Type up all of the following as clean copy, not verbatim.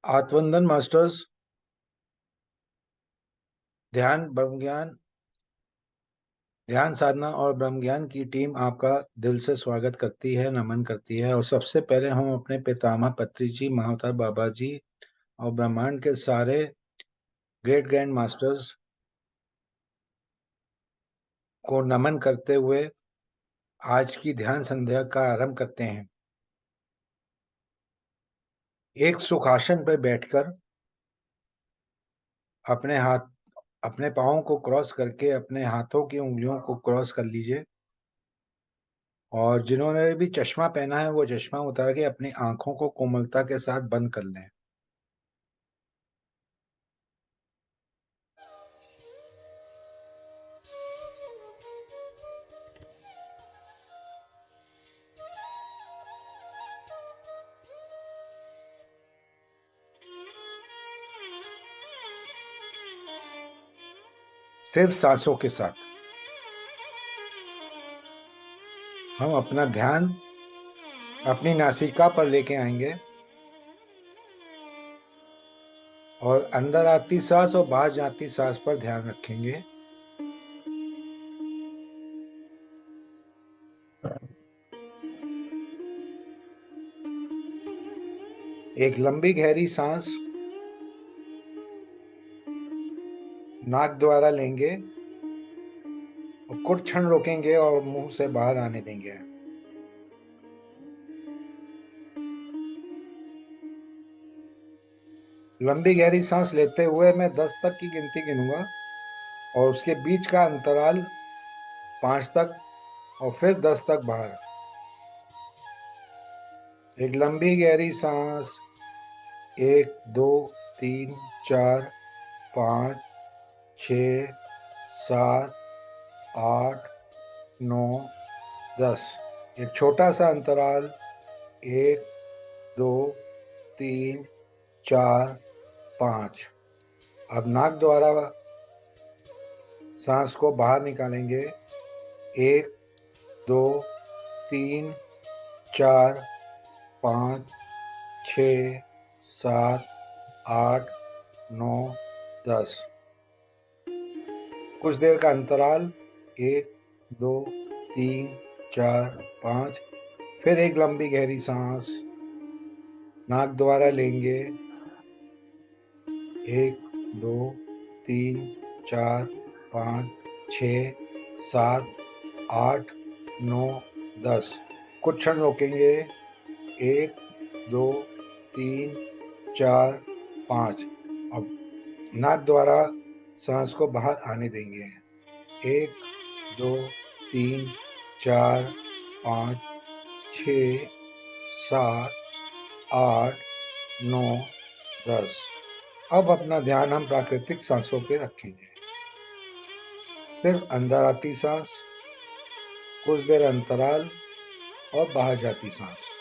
आत्मवंदन masters. ध्यान ब्रह्म ज्ञान ध्यान साधना और ब्रह्म ज्ञान की टीम आपका दिल से स्वागत करती है, नमन करती है। और सबसे पहले हम अपने पितामह पत्री जी, महाअवतार बाबा जी और ब्रह्मांड के सारे ग्रेट ग्रैंड मास्टर्स को नमन करते हुए आज की ध्यान संध्या का आरंभ करते हैं। एक सुखासन पर बैठकर अपने पांवों को क्रॉस करके अपने हाथों की उंगलियों को क्रॉस कर लीजिए। और जिन्होंने भी चश्मा पहना है वो चश्मा उतार के अपनी आंखों को कोमलता के साथ बंद कर लें। सिर्फ सांसों के साथ हम अपना ध्यान अपनी नासिका पर लेके आएंगे और अंदर आती सांस और बाहर जाती सांस पर ध्यान रखेंगे। एक लंबी गहरी सांस नाक द्वारा लेंगे और कुछ क्षण रोकेंगे और मुंह से बाहर आने देंगे। लंबी गहरी सांस लेते हुए मैं 10 तक की गिनती गिनूंगा और उसके बीच का अंतराल 5 तक और फिर 10 तक बाहर। एक लंबी गहरी सांस 1 2 3 4 5 6 7 8 9 10। एक छोटा सा अंतराल 1 2 3 4 5। अब नाक द्वारा सांस को बाहर निकालेंगे। 1 2 3 4 5 6 7 8 9 10। कुछ देर का अंतराल 1 2 3 4 5। फिर एक लंबी गहरी सांस नाक द्वारा लेंगे। 1 2 3 4 5 6 7 8 9 10। कुछ क्षण रोकेंगे। 1 2 3 4 5। अब नाक द्वारा सांस को बाहर आने देंगे। 1 2 3 4 5 6 7 8 9 10। अब अपना ध्यान हम प्राकृतिक सांसों पे रखेंगे। फिर अंदर आती सांस, कुछ देर अंतराल और बाहर जाती सांस।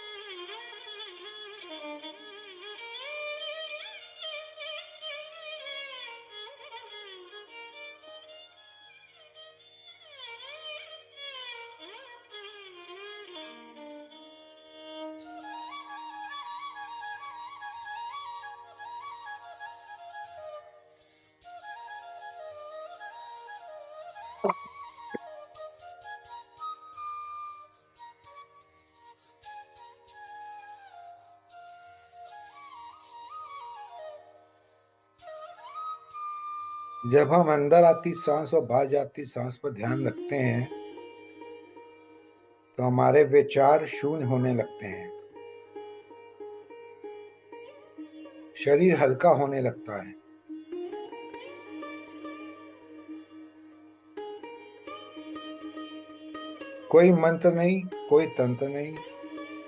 जब हम अंदर आती सांस और बाहर जाती सांस पर ध्यान रखते हैं तो हमारे विचार शून्य होने लगते हैं, शरीर हल्का होने लगता है। कोई मंत्र नहीं, कोई तंत्र नहीं,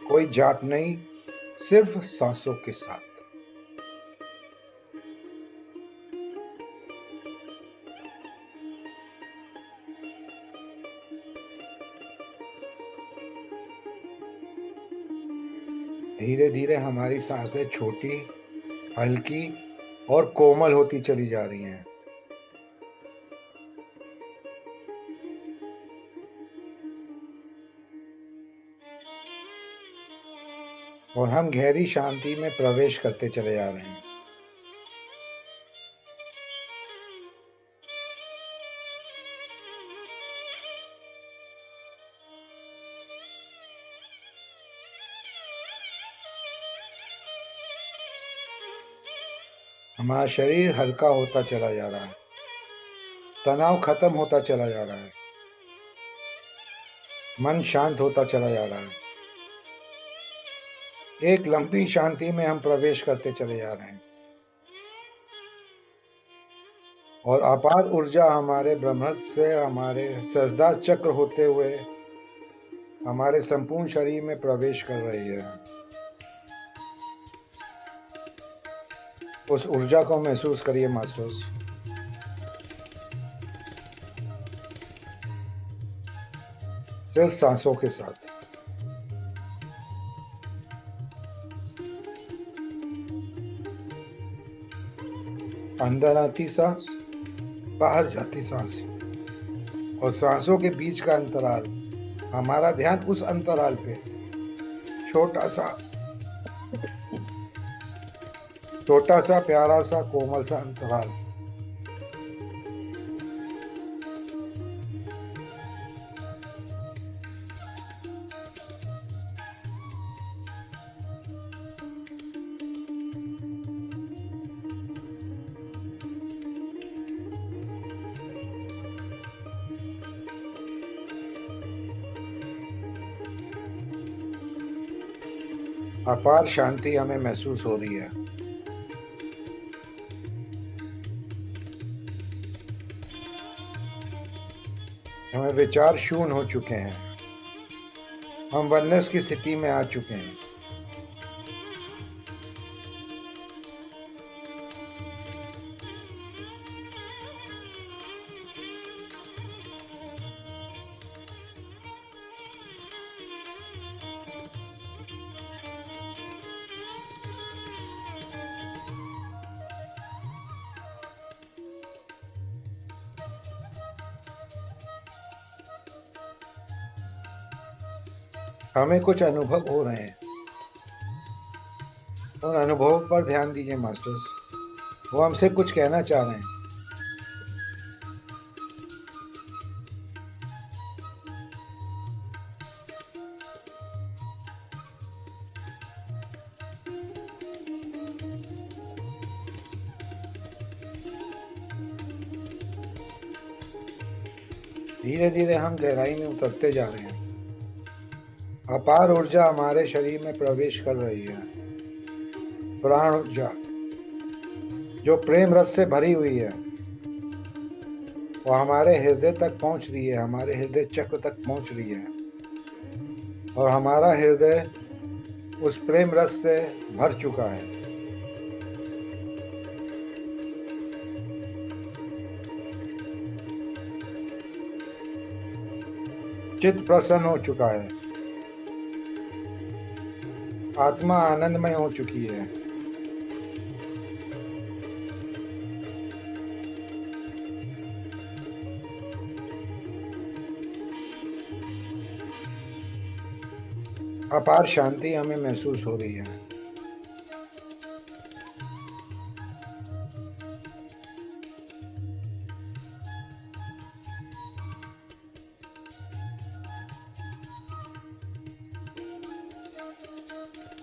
कोई जाप नहीं, सिर्फ सांसों के साथ। धीरे धीरे हमारी सांसें छोटी, हल्की और कोमल होती चली जा रही हैं। और हम गहरी शांति में प्रवेश करते चले जा रहे हैं। हमारा शरीर हल्का होता चला जा रहा है, तनाव खत्म होता चला जा रहा है, मन शांत होता चला जा रहा है। एक लंबी शांति में हम प्रवेश करते चले जा रहे हैं और अपार ऊर्जा हमारे ब्रह्मस्त्र से हमारे सहस्त्रार चक्र होते हुए हमारे संपूर्ण शरीर में प्रवेश कर रही है। उस ऊर्जा को महसूस करिए मास्टर्स। सिर्फ सांसों के साथ। अंदर आती सांस, बाहर जाती सांस और सांसों के बीच का अंतराल, हमारा ध्यान उस अंतराल पे, छोटा सा छोटा सा प्यारा सा कोमल सा अंतराल। अपार शांति हमें महसूस हो रही है। हमें विचार शून्य हो चुके हैं, हम वननेस की स्थिति में आ चुके हैं। हमें कुछ अनुभव हो रहे हैं, उन अनुभवों पर ध्यान दीजिए मास्टर्स। वो हमसे कुछ कहना चाह रहे हैं। धीरे धीरे हम गहराई में उतरते जा रहे हैं। अपार ऊर्जा हमारे शरीर में प्रवेश कर रही है। प्राण ऊर्जा जो प्रेम रस से भरी हुई है, वो हमारे हृदय तक पहुंच रही है, हमारे हृदय चक्र तक पहुंच रही है और हमारा हृदय उस प्रेम रस से भर चुका है। चित्त प्रसन्न हो चुका है, आत्मा आनंदमय हो चुकी है। अपार शांति हमें महसूस हो रही है।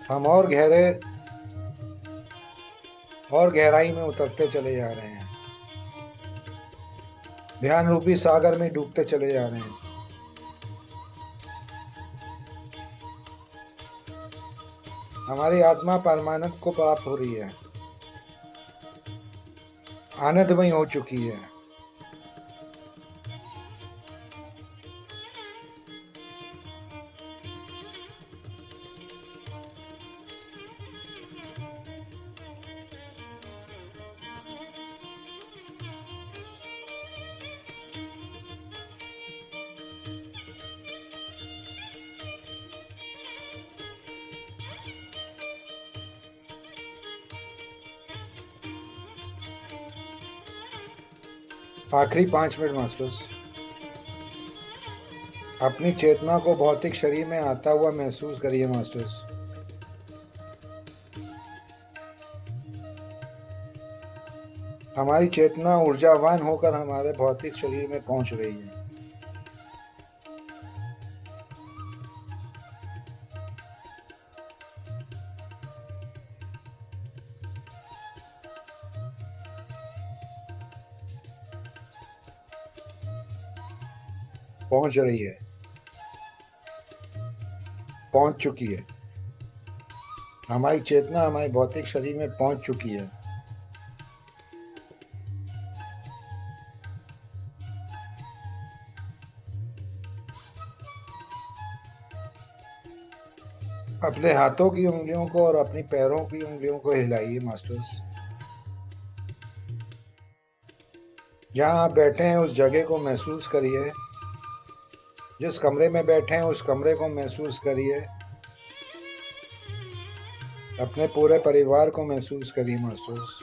हम और गहराई में उतरते चले जा रहे हैं, ध्यान रूपी सागर में डूबते चले जा रहे हैं। हमारी आत्मा परमानंद को प्राप्त हो रही है, आनंदमय हो चुकी है। आखिरी 5 मिनट मास्टर्स। अपनी चेतना को भौतिक शरीर में आता हुआ महसूस करिए मास्टर्स। हमारी चेतना ऊर्जावान होकर हमारे भौतिक शरीर में पहुंच रही है। पहुंच रही है, पहुंच चुकी है। हमारी चेतना हमारे भौतिक शरीर में पहुंच चुकी है। अपने हाथों की उंगलियों को और अपनी पैरों की उंगलियों को हिलाइए मास्टर्स। जहां आप बैठे हैं उस जगह को महसूस करिए। जिस कमरे में बैठे हैं उस कमरे को महसूस करिए। अपने पूरे परिवार को महसूस करिए मास्टर्स।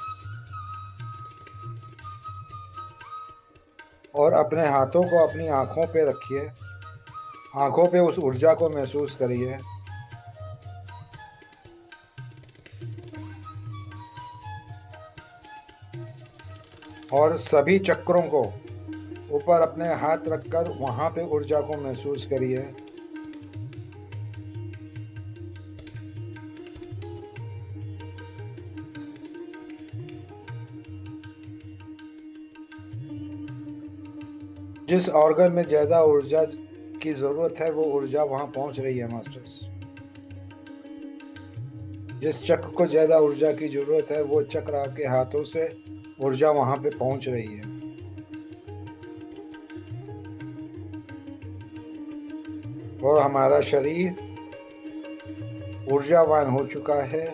और अपने हाथों को अपनी आंखों पे रखिए। आंखों पे उस ऊर्जा को महसूस करिए। और सभी चक्रों को ऊपर अपने हाथ रखकर वहां पे ऊर्जा को महसूस करिए। जिस ऑर्गन में ज्यादा ऊर्जा की जरूरत है वो ऊर्जा वहां पहुंच रही है मास्टर्स। जिस चक्र को ज्यादा ऊर्जा की जरूरत है वो चक्र आपके हाथों से ऊर्जा वहां पे पहुंच रही है। और हमारा शरीर ऊर्जावान हो चुका है।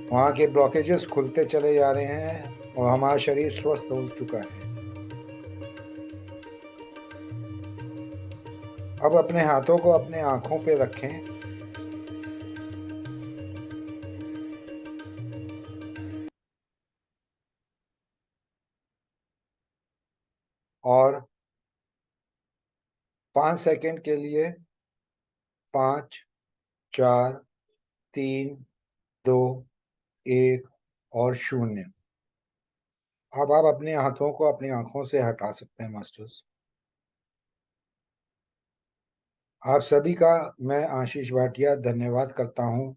वहां के ब्लॉकेजेस खुलते चले जा रहे हैं और हमारा शरीर स्वस्थ हो चुका है। अब अपने हाथों को अपने आंखों पे रखें। और 5 सेकंड के लिए, 5, 4, 3, 2, 1 और 0। अब आप अपने हाथों को अपनी आंखों से हटा सकते हैं मास्टर्स। आप सभी का मैं आशीष भाटिया धन्यवाद करता हूं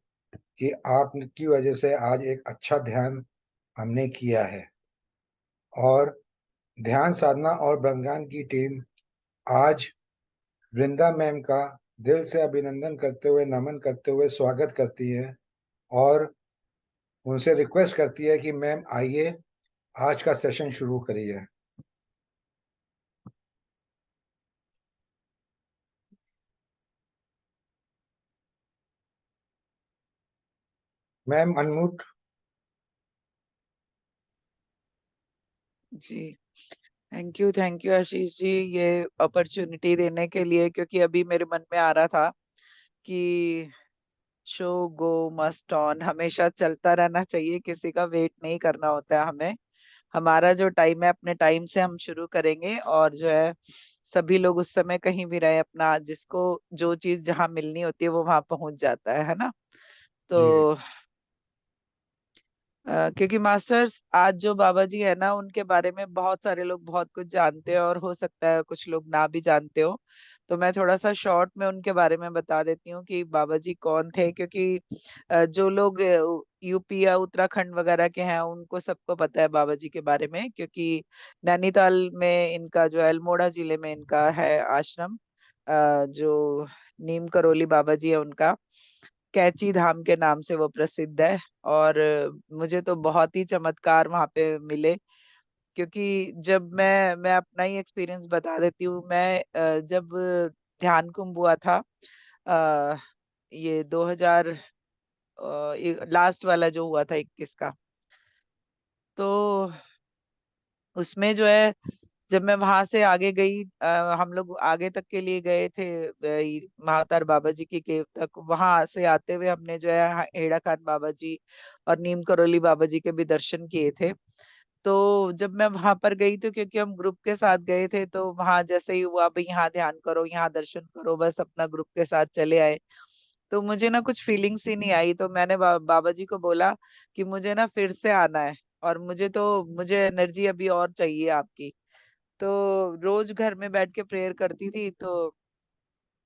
कि आपकी वजह से आज एक अच्छा ध्यान हमने किया है। और ध्यान साधना और ब्रह्मज्ञान की टीम आज वृंदा मैम का दिल से अभिनंदन करते हुए, नमन करते हुए स्वागत करती है। और उनसे रिक्वेस्ट करती है कि मैम आइए, आज का सेशन शुरू करिए। Ma'am unmute. जी, थैंक यू आशीष जी, ये अपॉर्चुनिटी देने के लिए। क्योंकि अभी मेरे मन में आ रहा था कि शो गो मस्ट ऑन, हमेशा चलता रहना चाहिए, किसी का वेट नहीं करना होता है हमें। हमारा जो टाइम है अपने टाइम से हम शुरू करेंगे, और जो है सभी लोग उस समय कहीं भी रहे, अपना जिसको जो चीज जहाँ मिलनी होती है वो वहां पहुंच जाता है ना। जी। तो क्योंकि मास्टर्स आज जो बाबा जी है ना, उनके बारे में बहुत सारे लोग बहुत कुछ जानते हैं, और हो सकता है कुछ लोग ना भी जानते हो। तो मैं थोड़ा सा शॉर्ट में उनके बारे में बता देती हूँ कि बाबा जी कौन थे। क्योंकि जो लोग यूपी या उत्तराखंड वगैरह के हैं उनको सबको पता है बाबा जी के बारे में, क्योंकि नैनीताल में इनका जो है, अल्मोड़ा जिले में इनका है आश्रम। जो नीम करोली बाबा जी है उनका, कैची धाम के नाम से वो प्रसिद्ध है। और मुझे तो बहुत ही चमत्कार वहां पे मिले। क्योंकि जब मैं अपना ही एक्सपीरियंस बता देती हूँ। मैं जब ध्यान कुंभ हुआ था, अ, ये 2000 लास्ट वाला जो हुआ था 21 का, तो उसमें जो है, जब मैं वहां से आगे गई, हम लोग आगे तक के लिए गए थे, महातार बाबा जी की केव तक। वहां से आते हुए हमने जो है हेड़ा खान बाबा जी और नीम करोली बाबा जी के भी दर्शन किए थे। तो जब मैं वहां पर गई, तो क्योंकि हम ग्रुप के साथ गए थे, तो वहां जैसे ही हुआ भाई यहाँ ध्यान करो, यहाँ दर्शन करो, बस अपना ग्रुप के साथ चले आए। तो मुझे ना कुछ फीलिंग्स ही नहीं आई। तो मैंने बाबा जी को बोला कि मुझे ना फिर से आना है, और मुझे एनर्जी अभी और चाहिए आपकी। तो रोज घर में बैठ के प्रेयर करती थी। तो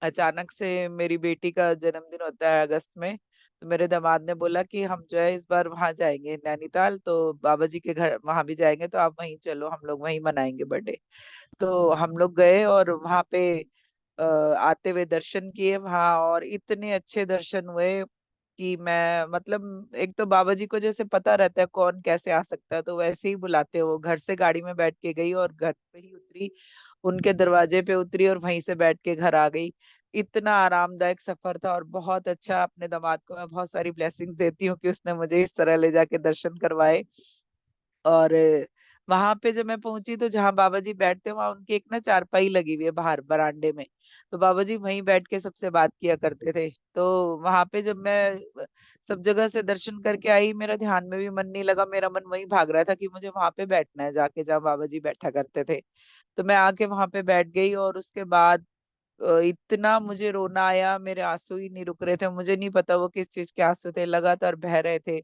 अचानक से मेरी बेटी का जन्मदिन होता है अगस्त में, तो मेरे दामाद ने बोला कि हम जो है इस बार वहां जाएंगे नैनीताल, तो बाबा जी के घर वहां भी जाएंगे, तो आप वहीं चलो, हम लोग वहीं मनाएंगे बर्थडे। तो हम लोग गए और वहां पे आते हुए दर्शन किए वहां, और इतने अच्छे दर्शन हुए कि मैं मतलब, एक तो बाबा जी को जैसे पता रहता है कौन कैसे आ सकता है, तो वैसे ही बुलाते हो। घर से गाड़ी में बैठ के गई और घर पे ही उतरी, उनके दरवाजे पे उतरी और वहीं से बैठ के घर आ गई। इतना आरामदायक सफर था और बहुत अच्छा। अपने दामाद को मैं बहुत सारी ब्लेसिंग्स देती हूँ कि उसने मुझे इस तरह ले जाके दर्शन करवाए। और वहां पे जब मैं पहुंची तो जहाँ बाबा जी बैठते हैं वहां उनकी एक ना चारपाई लगी हुई है बाहर बरामदे में। तो बाबा जी वहीं बैठ के सबसे बात किया करते थे। तो वहां पे जब मैं सब जगह से दर्शन करके आई, मेरा ध्यान में भी मन नहीं लगा, मेरा मन वहीं भाग रहा था कि मुझे वहां पे बैठना है जाके जहाँ बाबा जी बैठा करते थे। तो मैं आके वहां पे बैठ गई, और उसके बाद इतना मुझे रोना आया, मेरे आंसू ही नहीं रुक रहे थे। मुझे नहीं पता वो किस चीज के आंसू थे, लगातार बह रहे थे।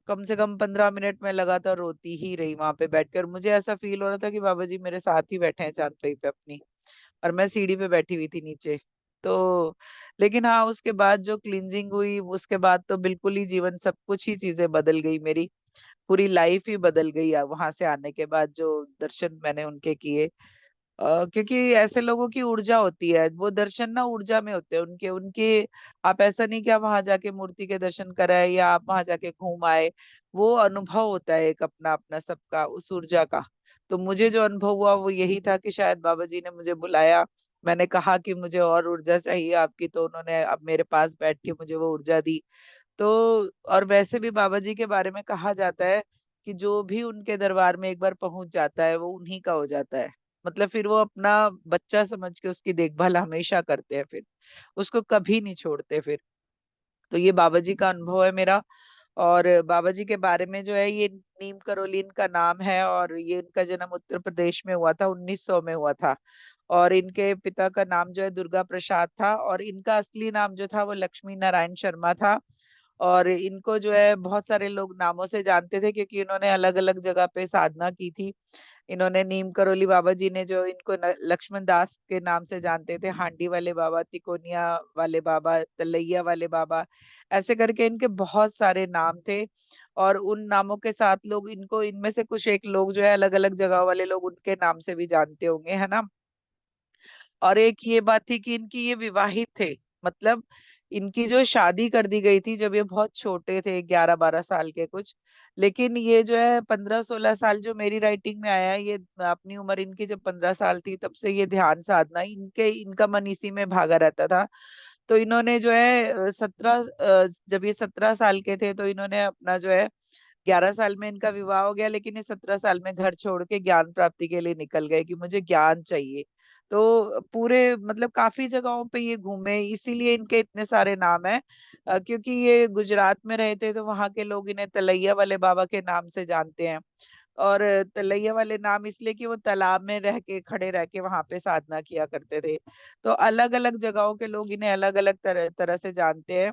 कम से कम 15 मिनट में लगातार रोती ही रही वहां पे बैठकर। मुझे ऐसा फील हो रहा था कि बाबा जी मेरे साथ ही बैठे हैं चारपाई पे अपनी, और मैं सीढ़ी पे बैठी हुई थी नीचे। तो लेकिन हाँ, उसके बाद जो क्लींजिंग हुई उसके बाद तो बिल्कुल ही जीवन, सब कुछ ही चीजें बदल गई मेरी। पूरी लाइफ ही बदल गई वहां से आने के बाद, जो दर्शन मैंने उनके किए। क्योंकि ऐसे लोगों की ऊर्जा होती है, वो दर्शन ना ऊर्जा में होते हैं उनके उनके। आप ऐसा नहीं कि आप वहां जाके मूर्ति के दर्शन कराए या आप वहां जाके घूम आए, वो अनुभव होता है एक अपना अपना सबका उस ऊर्जा का। तो मुझे जो अनुभव हुआ वो यही था कि शायद बाबा जी ने मुझे बुलाया, मैंने कहा कि मुझे और ऊर्जा चाहिए आपकी, तो उन्होंने अब मेरे पास बैठ के मुझे वो ऊर्जा दी। तो और वैसे भी बाबा जी के बारे में कहा जाता है कि जो भी उनके दरबार में एक बार पहुंच जाता है वो उन्हीं का हो जाता है। मतलब फिर वो अपना बच्चा समझ के उसकी देखभाल हमेशा करते हैं, फिर उसको कभी नहीं छोड़ते फिर। तो ये बाबा जी का अनुभव है मेरा। और बाबा जी के बारे में जो है, ये नीम करोली इनका नाम है, और ये इनका जन्म उत्तर प्रदेश में हुआ था, 1900 में हुआ था। और इनके पिता का नाम जो है दुर्गा प्रसाद था, और इनका असली नाम जो था वो लक्ष्मी नारायण शर्मा था। और इनको जो है बहुत सारे लोग नामों से जानते थे, क्योंकि इन्होंने अलग अलग जगह पे साधना की थी। इन्होंने नीम करोली बाबा जी ने जो इनको लक्ष्मण दास के नाम से जानते थे, हांडी वाले बाबा, तिकोनिया वाले बाबा, तलैया वाले बाबा, ऐसे करके इनके बहुत सारे नाम थे। और उन नामों के साथ लोग इनको, इनमें से कुछ एक लोग जो है अलग अलग जगह वाले लोग उनके नाम से भी जानते होंगे, है ना। और एक ये बात थी कि इनकी ये विवाहित थे, मतलब इनकी जो शादी कर दी गई थी जब ये बहुत छोटे थे, 11-12 साल के कुछ। लेकिन ये जो है 15-16 साल, जो मेरी राइटिंग में आया है, ये अपनी उम्र इनकी जब 15 साल थी तब से ये ध्यान साधना इनके, इनका मन इसी में भागा रहता था। तो इन्होंने जो है 17, जब ये 17 साल के थे तो इन्होंने अपना जो है, 11 साल में इनका विवाह हो गया, लेकिन ये 17 साल में घर छोड़ के ज्ञान प्राप्ति के लिए निकल गए कि मुझे ज्ञान चाहिए। तो पूरे मतलब काफी जगहों पे ये घूमे, इसीलिए इनके इतने सारे नाम हैं। क्योंकि ये गुजरात में रहे थे तो वहां के लोग इन्हें तलैया वाले बाबा के नाम से जानते हैं। और तलैया वाले नाम इसलिए कि वो तालाब में रह के, खड़े रह के वहां पे साधना किया करते थे। तो अलग अलग जगहों के लोग इन्हें अलग अलग तरह तरह से जानते हैं।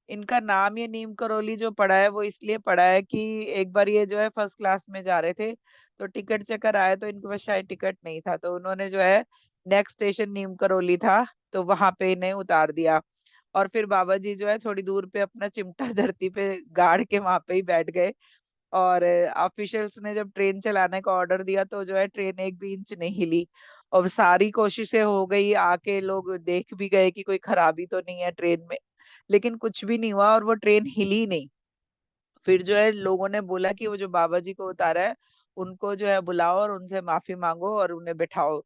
इनका नाम ये नीम करोली जो पड़ा है वो इसलिए पड़ा है कि एक बार ये जो है फर्स्ट क्लास में जा रहे थे, तो टिकट चेकर आया तो इनके पास शायद टिकट नहीं था, तो उन्होंने जो है नेक्स्ट स्टेशन नीम करोली था, तो वहां पे इन्हें उतार दिया। और फिर बाबा जी जो है थोड़ी दूर पे अपना चिमटा धरती पे गाड़ के वहां पे ही बैठ गए। और ऑफिशियल्स ने जब ट्रेन चलाने का ऑर्डर दिया तो जो है ट्रेन एक भी इंच नहीं हिली। और सारी कोशिशें हो गई, आके लोग देख भी गए कि कोई खराबी तो नहीं है ट्रेन में, लेकिन कुछ भी नहीं हुआ और वो ट्रेन हिली नहीं। फिर जो है लोगों ने बोला कि वो जो बाबा जी को उतारा है उनको जो है बुलाओ और उनसे माफी मांगो और उन्हें बिठाओ।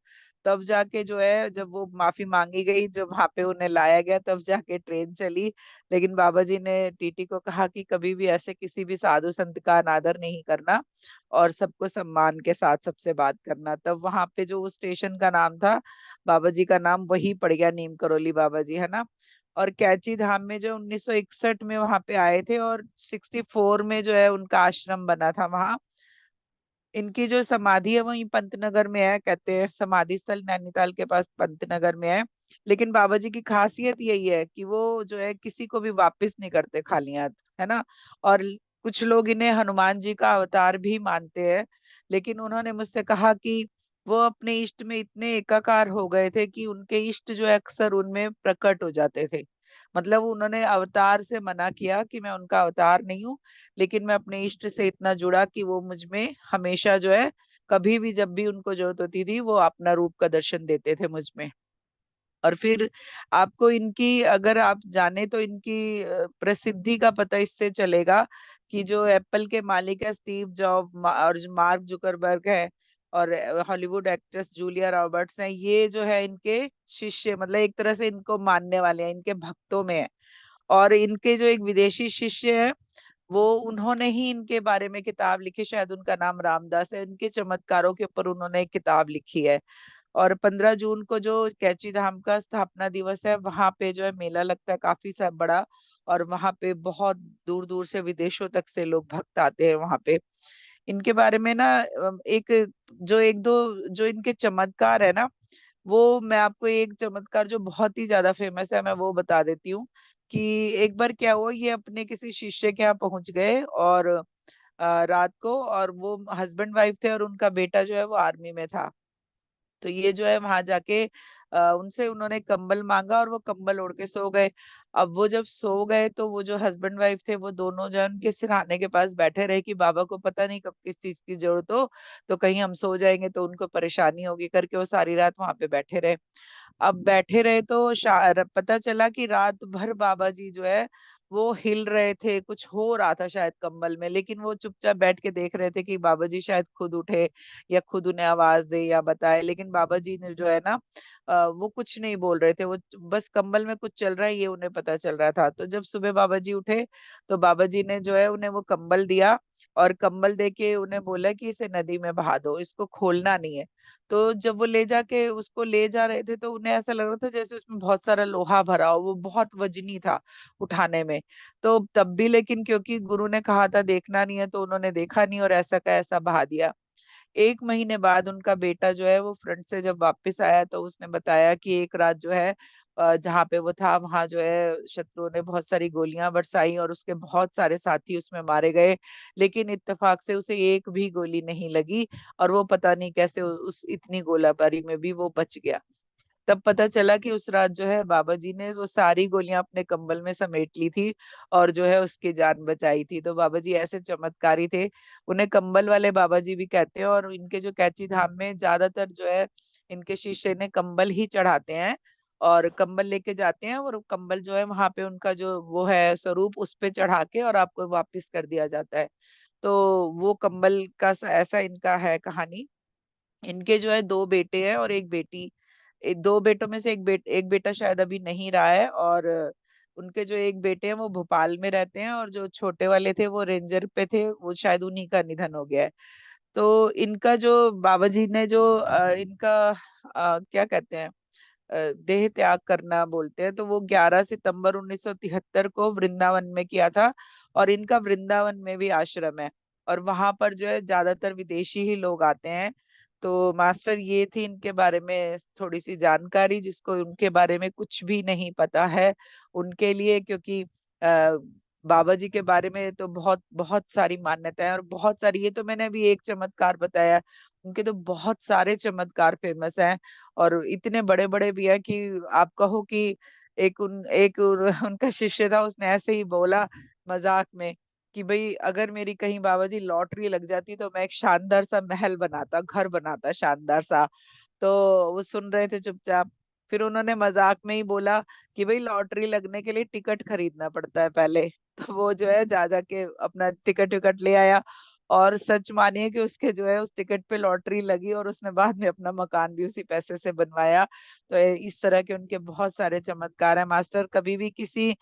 तब जाके जो है, जब वो माफी मांगी गई, जब वहां पे उन्हें लाया गया, तब जाके ट्रेन चली। लेकिन बाबा जी ने टीटी को कहा कि कभी भी ऐसे किसी भी साधु संत का अनादर नहीं करना, और सबको सम्मान के साथ सबसे बात करना। तब वहां पे जो उस स्टेशन का नाम था, बाबा जी का नाम वही पड़ गया, नीम करोली बाबा जी, है ना। और कैची धाम में जो 1961 में वहां पे आए थे, और 64 में जो है उनका आश्रम बना था वहां। इनकी जो समाधि है वही पंतनगर में है, कहते हैं समाधि स्थल नैनीताल के पास पंतनगर में है। लेकिन बाबा जी की खासियत यही है कि वो जो है किसी को भी वापस नहीं करते खाली हाथ, है ना। और कुछ लोग इन्हें हनुमान जी का अवतार भी मानते हैं। लेकिन उन्होंने मुझसे कहा कि वो अपने इष्ट में इतने एकाकार हो गए थे कि उनके इष्ट जो है अक्सर उनमें प्रकट हो जाते थे। मतलब उन्होंने अवतार से मना किया कि मैं उनका अवतार नहीं हूँ, लेकिन मैं अपने इष्ट से इतना जुड़ा कि वो मुझ में हमेशा जो है, कभी भी जब भी उनको जरूरत होती थी वो अपना रूप का दर्शन देते थे मुझ में। और फिर आपको इनकी, अगर आप जाने तो इनकी प्रसिद्धि का पता इससे चलेगा कि जो एप्पल के मालिक है स्टीव जॉब, और जो मार्क जुकरबर्ग है, और हॉलीवुड एक्ट्रेस जूलिया रॉबर्ट्स हैं, ये जो है इनके शिष्य, मतलब एक तरह से इनको मानने वाले हैं, इनके भक्तों में है। और इनके जो एक विदेशी शिष्य है, वो उन्होंने ही इनके बारे में किताब लिखी, शायद उनका नाम रामदास है, इनके चमत्कारों के ऊपर उन्होंने एक किताब लिखी है। और 15 जून को जो कैची धाम का स्थापना दिवस है, वहां पे जो है मेला लगता है काफी सा बड़ा। और वहां पे बहुत दूर दूर से, विदेशों तक से लोग भक्त आते हैं वहां पे। इनके बारे में ना एक, जो एक दो जो इनके चमत्कार है ना, वो मैं आपको एक चमत्कार जो बहुत ही ज्यादा फेमस है मैं वो बता देती हूँ। कि एक बार क्या हुआ, ये अपने किसी शिष्य के यहाँ पहुंच गए, और रात को, और वो हस्बैंड वाइफ थे, और उनका बेटा जो है वो आर्मी में था। तो ये जो है वहां जाके उनसे उन्होंने कंबल मांगा, और वो कंबल ओढ़ के सो गए। अब वो जब सो गए, तो वो जो हस्बैंड वाइफ थे वो दोनों जन के सिरहाने के पास बैठे रहे कि बाबा को पता नहीं कब किस चीज की जरूरत हो, तो कहीं हम सो जाएंगे तो उनको परेशानी होगी करके, वो सारी रात वहां पे बैठे रहे। अब बैठे रहे तो पता चला कि रात भर बाबा जी जो है वो हिल रहे थे, कुछ हो रहा था शायद कंबल में, लेकिन वो चुपचाप बैठ के देख रहे थे कि बाबा जी शायद खुद उठे, या खुद उन्हें आवाज दे या बताए। लेकिन बाबा जी ने जो है ना, वो कुछ नहीं बोल रहे थे, वो बस कंबल में कुछ चल रहा है ये उन्हें पता चल रहा था। तो जब सुबह बाबा जी उठे, तो बाबा जी ने जो है उन्हें वो कंबल दिया, और कंबल दे के उन्हें बोला कि इसे नदी में बहा दो, इसको खोलना नहीं है। तो जब वो ले जाके उसको ले जा रहे थे, तो उन्हें ऐसा लग रहा था जैसे उसमें बहुत सारा लोहा भरा हो, वो बहुत वजनी था उठाने में। तो तब भी, लेकिन क्योंकि गुरु ने कहा था देखना नहीं है, तो उन्होंने देखा नहीं और ऐसा का ऐसा बहा दिया। 1 महीने बाद उनका बेटा जो है वो फ्रंट से जब वापस आया, तो उसने बताया कि एक रात जो है जहाँ पे वो था वहां जो है शत्रुओं ने बहुत सारी गोलियां बरसाई, और उसके बहुत सारे साथी उसमें मारे गए, लेकिन इत्तेफाक से उसे एक भी गोली नहीं लगी। और वो पता नहीं कैसे उस इतनी गोलाबारी में भी वो बच गया। तब पता चला कि उस रात जो है बाबा जी ने वो सारी गोलियां अपने कंबल में समेट ली थी, और जो है उसकी जान बचाई थी। तो बाबा जी ऐसे चमत्कारी थे, उन्हें कंबल वाले बाबा जी भी कहते हैं। और इनके जो कैची धाम में ज्यादातर जो है इनके शिष्य ने कंबल ही चढ़ाते हैं, और कंबल लेके जाते हैं, और कंबल जो है वहां पे उनका जो वो है स्वरूप उस पे चढ़ा के और आपको वापस कर दिया जाता है। तो वो कंबल का ऐसा इनका है कहानी। इनके जो है 2 बेटे हैं और एक बेटी। 2 बेटों में से एक बेटा शायद अभी नहीं रहा है। और उनके जो एक बेटे हैं वो भोपाल में रहते हैं, और जो छोटे वाले थे वो रेंजर पे थे, वो शायद उन्हीं का निधन हो गया है। तो इनका जो बाबा जी ने जो इनका क्या कहते हैं, देह त्याग करना बोलते हैं, तो वो 11 सितंबर 1973 को वृंदावन में किया था। और इनका वृंदावन में भी आश्रम है, और वहां पर जो है ज्यादातर विदेशी ही लोग आते हैं। तो मास्टर, ये थी इनके बारे में थोड़ी सी जानकारी, जिसको उनके बारे में कुछ भी नहीं पता है उनके लिए, क्योंकि बाबा जी के बारे में तो बहुत बहुत सारी मान्यताएं और बहुत सारी, ये तो मैंने अभी एक चमत्कार बताया, उनके तो बहुत सारे चमत्कार फेमस हैं। और इतने बड़े बड़े भी है कि आप कहो कि उनका शिष्य था, उसने ऐसे ही बोला मजाक में कि भाई अगर मेरी कहीं बाबा जी लॉटरी लग जाती तो मैं एक शानदार सा महल बनाता, घर बनाता शानदार सा। तो वो सुन रहे थे चुपचाप। फिर उन्होंने मजाक में ही बोला कि भाई लॉटरी लगने के लिए टिकट खरीदना पड़ता है पहले। तो वो जो है जा जाके अपना टिकट विकट ले आया, और सच मानिए कि उसके जो है उस टिकट पे लॉटरी लगी, और उसने बाद में अपना मकान भी उसी पैसे से बनवाया। तो इस तरह के उनके बहुत सारे चमत्कार हैं। मास्टर कभी भी किसी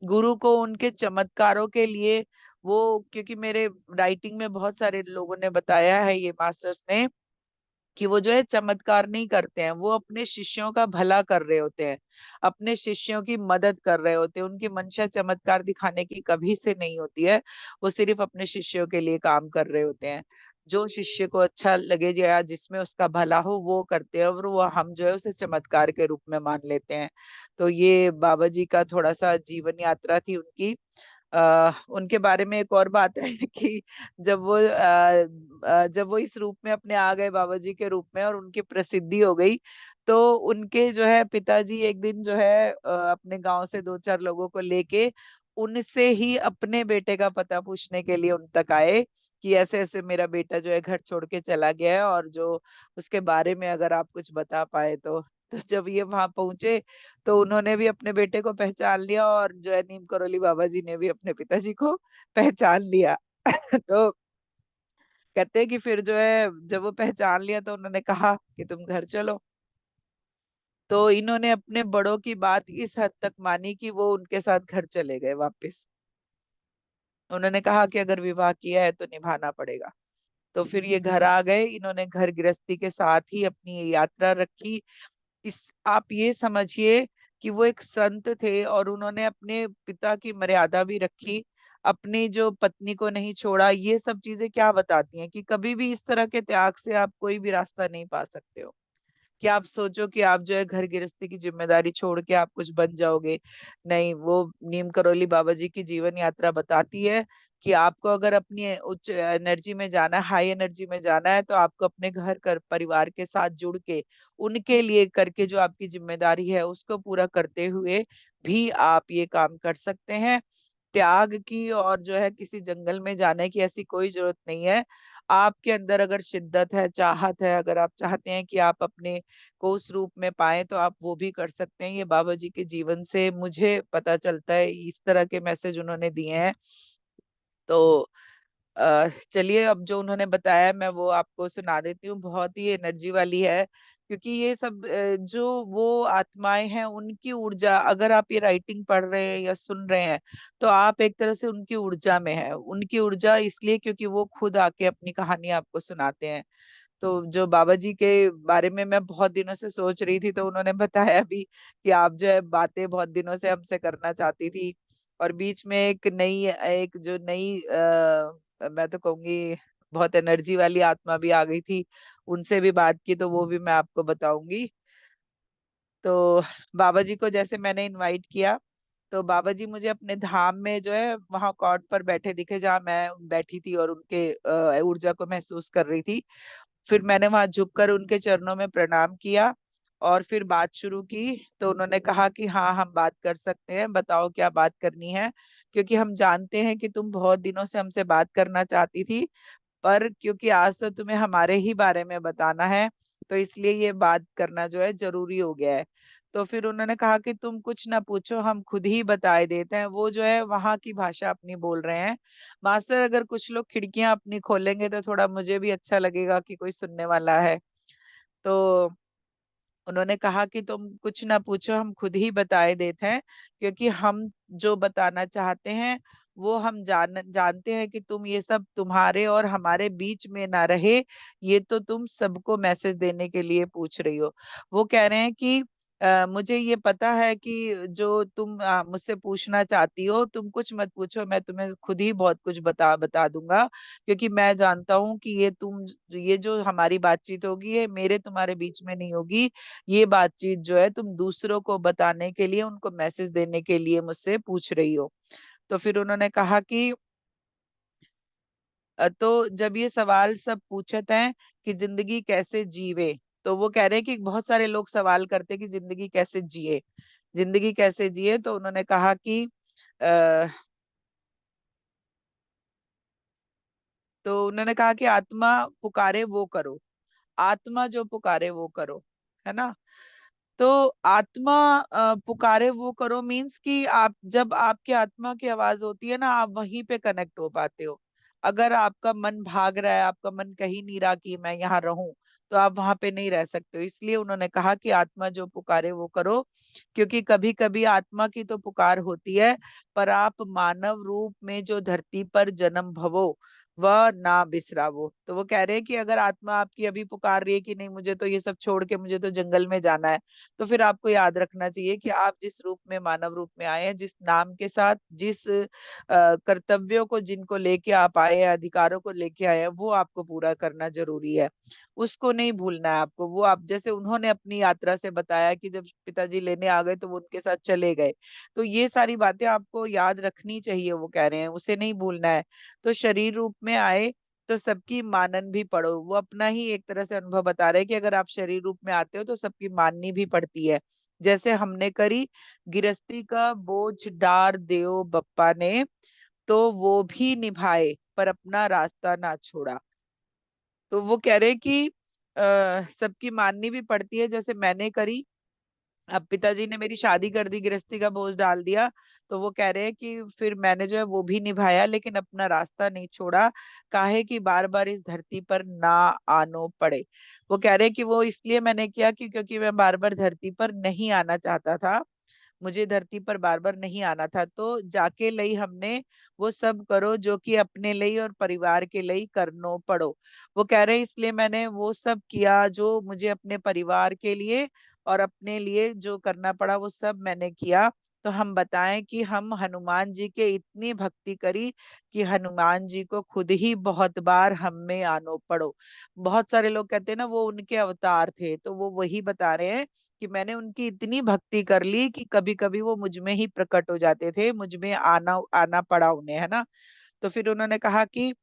गुरु को उनके चमत्कारों के लिए, वो क्योंकि मेरे राइटिंग में बहुत सारे लोगों ने बताया है ये मास्टर्स ने, कि वो जो है चमत्कार नहीं करते हैं, वो अपने शिष्यों का भला कर रहे होते हैं, अपने शिष्यों की मदद कर रहे होते हैं। उनकी मंशा चमत्कार दिखाने की कभी से नहीं होती है, वो सिर्फ अपने शिष्यों के लिए काम कर रहे होते हैं। जो शिष्य को अच्छा लगे या जिसमें उसका भला हो वो करते हैं, और वो हम जो है उसे चमत्कार के रूप में मान लेते हैं। तो ये बाबा जी का थोड़ा सा जीवन यात्रा थी उनकी। उनके बारे में एक और बात है कि जब वो जब वो इस रूप में अपने आ गए बाबा जी के रूप में, और उनकी प्रसिद्धि हो गई, तो उनके जो है पिताजी एक दिन जो है अपने गांव से दो चार लोगों को लेके उनसे ही अपने बेटे का पता पूछने के लिए उन तक आए कि ऐसे ऐसे मेरा बेटा जो है घर छोड़ के चला गया है, और जो उसके बारे में अगर आप कुछ बता पाए तो जब ये वहां पहुंचे तो उन्होंने भी अपने बेटे को पहचान लिया, और जो है नीम करोली बाबा जी ने भी अपने पिताजी को पहचान लिया। तो कहते हैं कि फिर जो है जब वो पहचान लिया तो उन्होंने कहा कि तुम घर चलो। तो इन्होंने अपने बड़ों की बात इस हद तक मानी कि वो उनके साथ घर चले गए वापस। उन्होंने कहा कि अगर विवाह किया है तो निभाना पड़ेगा। तो फिर ये घर आ गए, इन्होंने घर गृहस्थी के साथ ही अपनी ये यात्रा रखी। इस आप ये समझिए कि वो एक संत थे और उन्होंने अपने पिता की मर्यादा भी रखी, अपनी जो पत्नी को नहीं छोड़ा। ये सब चीजें क्या बताती हैं कि कभी भी इस तरह के त्याग से आप कोई भी रास्ता नहीं पा सकते हो। कि आप सोचो कि आप जो है घर गृहस्थी की जिम्मेदारी छोड़ के आप कुछ बन जाओगे, नहीं। वो नीम करोली बाबा जी की जीवन यात्रा बताती है कि आपको अगर अपनी उच्च एनर्जी में जाना है, हाई एनर्जी में जाना है, तो आपको अपने घर कर परिवार के साथ जुड़ के उनके लिए करके जो आपकी जिम्मेदारी है उसको पूरा करते हुए भी आप ये काम कर सकते हैं। त्याग की और जो है किसी जंगल में जाने की ऐसी कोई जरूरत नहीं है। आपके अंदर अगर शिद्दत है, चाहत है, अगर आप चाहते हैं कि आप अपने को उस रूप में पाएं तो आप वो भी कर सकते हैं। ये बाबा जी के जीवन से मुझे पता चलता है, इस तरह के मैसेज उन्होंने दिए हैं। तो चलिए अब जो उन्होंने बताया मैं वो आपको सुना देती हूँ, बहुत ही एनर्जी वाली है। क्योंकि ये सब जो वो आत्माएं हैं उनकी ऊर्जा, अगर आप ये राइटिंग पढ़ रहे हैं या सुन रहे हैं तो आप एक तरह से उनकी ऊर्जा में है। उनकी ऊर्जा इसलिए क्योंकि वो खुद आके अपनी कहानी आपको सुनाते हैं। तो जो बाबा जी के बारे में मैं बहुत दिनों से सोच रही थी, तो उन्होंने बताया भी कि आप जो है बातें बहुत दिनों से हमसे करना चाहती थी। और बीच में एक जो नई मैं तो कहूंगी बहुत एनर्जी वाली आत्मा भी आ गई थी, उनसे भी बात की, तो वो भी मैं आपको बताऊंगी। तो बाबा जी को जैसे मैंने इनवाइट किया, तो बाबा जी मुझे अपने धाम में जो है वहां कॉट पर बैठे दिखे जहाँ मैं बैठी थी और उनके ऊर्जा को महसूस कर रही थी। फिर मैंने वहां झुककर उनके चरणों में प्रणाम किया और फिर बात शुरू की। तो उन्होंने कहा कि हाँ, हम बात कर सकते हैं, बताओ क्या बात करनी है। क्योंकि हम जानते हैं कि तुम बहुत दिनों से हमसे बात करना चाहती थी, पर क्योंकि आज तो तुम्हें हमारे ही बारे में बताना है, तो इसलिए ये बात करना जो है जरूरी हो गया है। तो फिर उन्होंने कहा कि तुम कुछ ना पूछो, हम खुद ही बताए देते हैं। वो जो है वहां की भाषा अपनी बोल रहे हैं। मास्टर, अगर कुछ लोग खिड़कियां अपनी खोलेंगे तो थोड़ा मुझे भी अच्छा लगेगा कि कोई सुनने वाला है। तो उन्होंने कहा कि तुम कुछ ना पूछो, हम खुद ही बताए देते हैं। क्योंकि हम जो बताना चाहते हैं वो हम जानते हैं कि तुम ये सब तुम्हारे और हमारे बीच में ना रहे। ये तो तुम सबको मैसेज देने के लिए पूछ रही हो। वो कह रहे हैं कि मुझे ये पता है कि जो तुम मुझसे पूछना चाहती हो, तुम कुछ मत पूछो, मैं तुम्हें खुद ही बहुत कुछ बता बता दूंगा। क्योंकि मैं जानता हूँ कि ये जो हमारी बातचीत होगी ये मेरे तुम्हारे बीच में नहीं होगी। ये बातचीत जो है तुम दूसरों को बताने के लिए, उनको मैसेज देने के लिए मुझसे पूछ रही हो। तो फिर उन्होंने कहा कि तो जब ये सवाल सब पूछते हैं कि जिंदगी कैसे जीवे, तो वो कह रहे हैं कि बहुत सारे लोग सवाल करते हैं कि जिंदगी कैसे जिए, जिंदगी कैसे जिए। तो उन्होंने कहा कि आ, तो उन्होंने कहा कि आत्मा पुकारे वो करो, आत्मा जो पुकारे वो करो, है ना। तो आत्मा पुकारे वो करो मीन्स कि आप जब आपकी आत्मा की आवाज होती है ना, आप वहीं पे कनेक्ट हो पाते हो। अगर आपका मन भाग रहा है, आपका मन कहीं नहीं रहा कि मैं यहाँ रहूं, तो आप वहां पे नहीं रह सकते हो। इसलिए उन्होंने कहा कि आत्मा जो पुकारे वो करो। क्योंकि कभी कभी आत्मा की तो पुकार होती है, पर आप मानव रूप में जो धरती पर जन्म भवो वह ना बिसरावो। तो वो कह रहे हैं कि अगर आत्मा आपकी अभी पुकार रही है कि नहीं, मुझे तो ये सब छोड़ के मुझे तो जंगल में जाना है, तो फिर आपको याद रखना चाहिए कि आप जिस रूप में मानव रूप में आए हैं, जिस नाम के साथ, जिस कर्तव्यों को जिनको लेके आप आए हैं, अधिकारों को लेके आए हैं, वो आपको पूरा करना जरूरी है। उसको नहीं भूलना है आपको। वो आप जैसे उन्होंने अपनी यात्रा से बताया कि जब पिताजी लेने आ गए तो वो उनके साथ चले गए। तो ये सारी बातें आपको याद रखनी चाहिए, वो कह रहे हैं उसे नहीं भूलना है। तो शरीर रूप में आए, तो सबकी मानन भी पड़ो। वो अपना ही एक तरह से अनुभव बता रहे हैं कि अगर आप शरीर रूप में आते हो तो सबकी माननी भी पड़ती है। जैसे हमने करी गिरस्ती का बोझ डार देओ बप्पा ने, तो वो भी निभाए पर अपना रास्ता ना छोड़ा। तो वो कह रहे हैं कि सबकी माननी भी पड़ती है, जैसे मैंने करी। अब पिताजी ने मेरी शादी कर दी, गृहस्थी का बोझ डाल दिया, तो वो कह रहे हैं कि फिर मैंने जो है वो भी निभाया, लेकिन अपना रास्ता नहीं छोड़ा। काहे कि बार बार इस धरती पर ना आनो पड़े। वो कह रहे हैं कि वो इसलिए मैंने किया कि क्योंकि मैं बार बार धरती पर नहीं आना चाहता था। मुझे धरती पर बार बार नहीं आना था, तो जाके लई हमने वो सब करो जो कि अपने लिए और परिवार के लिए करनो पड़ो। वो कह रहे हैं इसलिए मैंने वो सब किया जो मुझे अपने परिवार के लिए और अपने लिए जो करना पड़ा, वो सब मैंने किया। तो हम बताएं कि हम हनुमान जी के इतनी भक्ति करी कि हनुमान जी को खुद ही बहुत बार हम में आनो पड़ो। बहुत सारे लोग कहते हैं ना वो उनके अवतार थे, तो वो वही बता रहे हैं कि मैंने उनकी इतनी भक्ति कर ली कि कभी कभी वो मुझ में ही प्रकट हो जाते थे, मुझ में आना आना पड़ा उन्हें, है ना। तो फिर उन्होंने कहा कि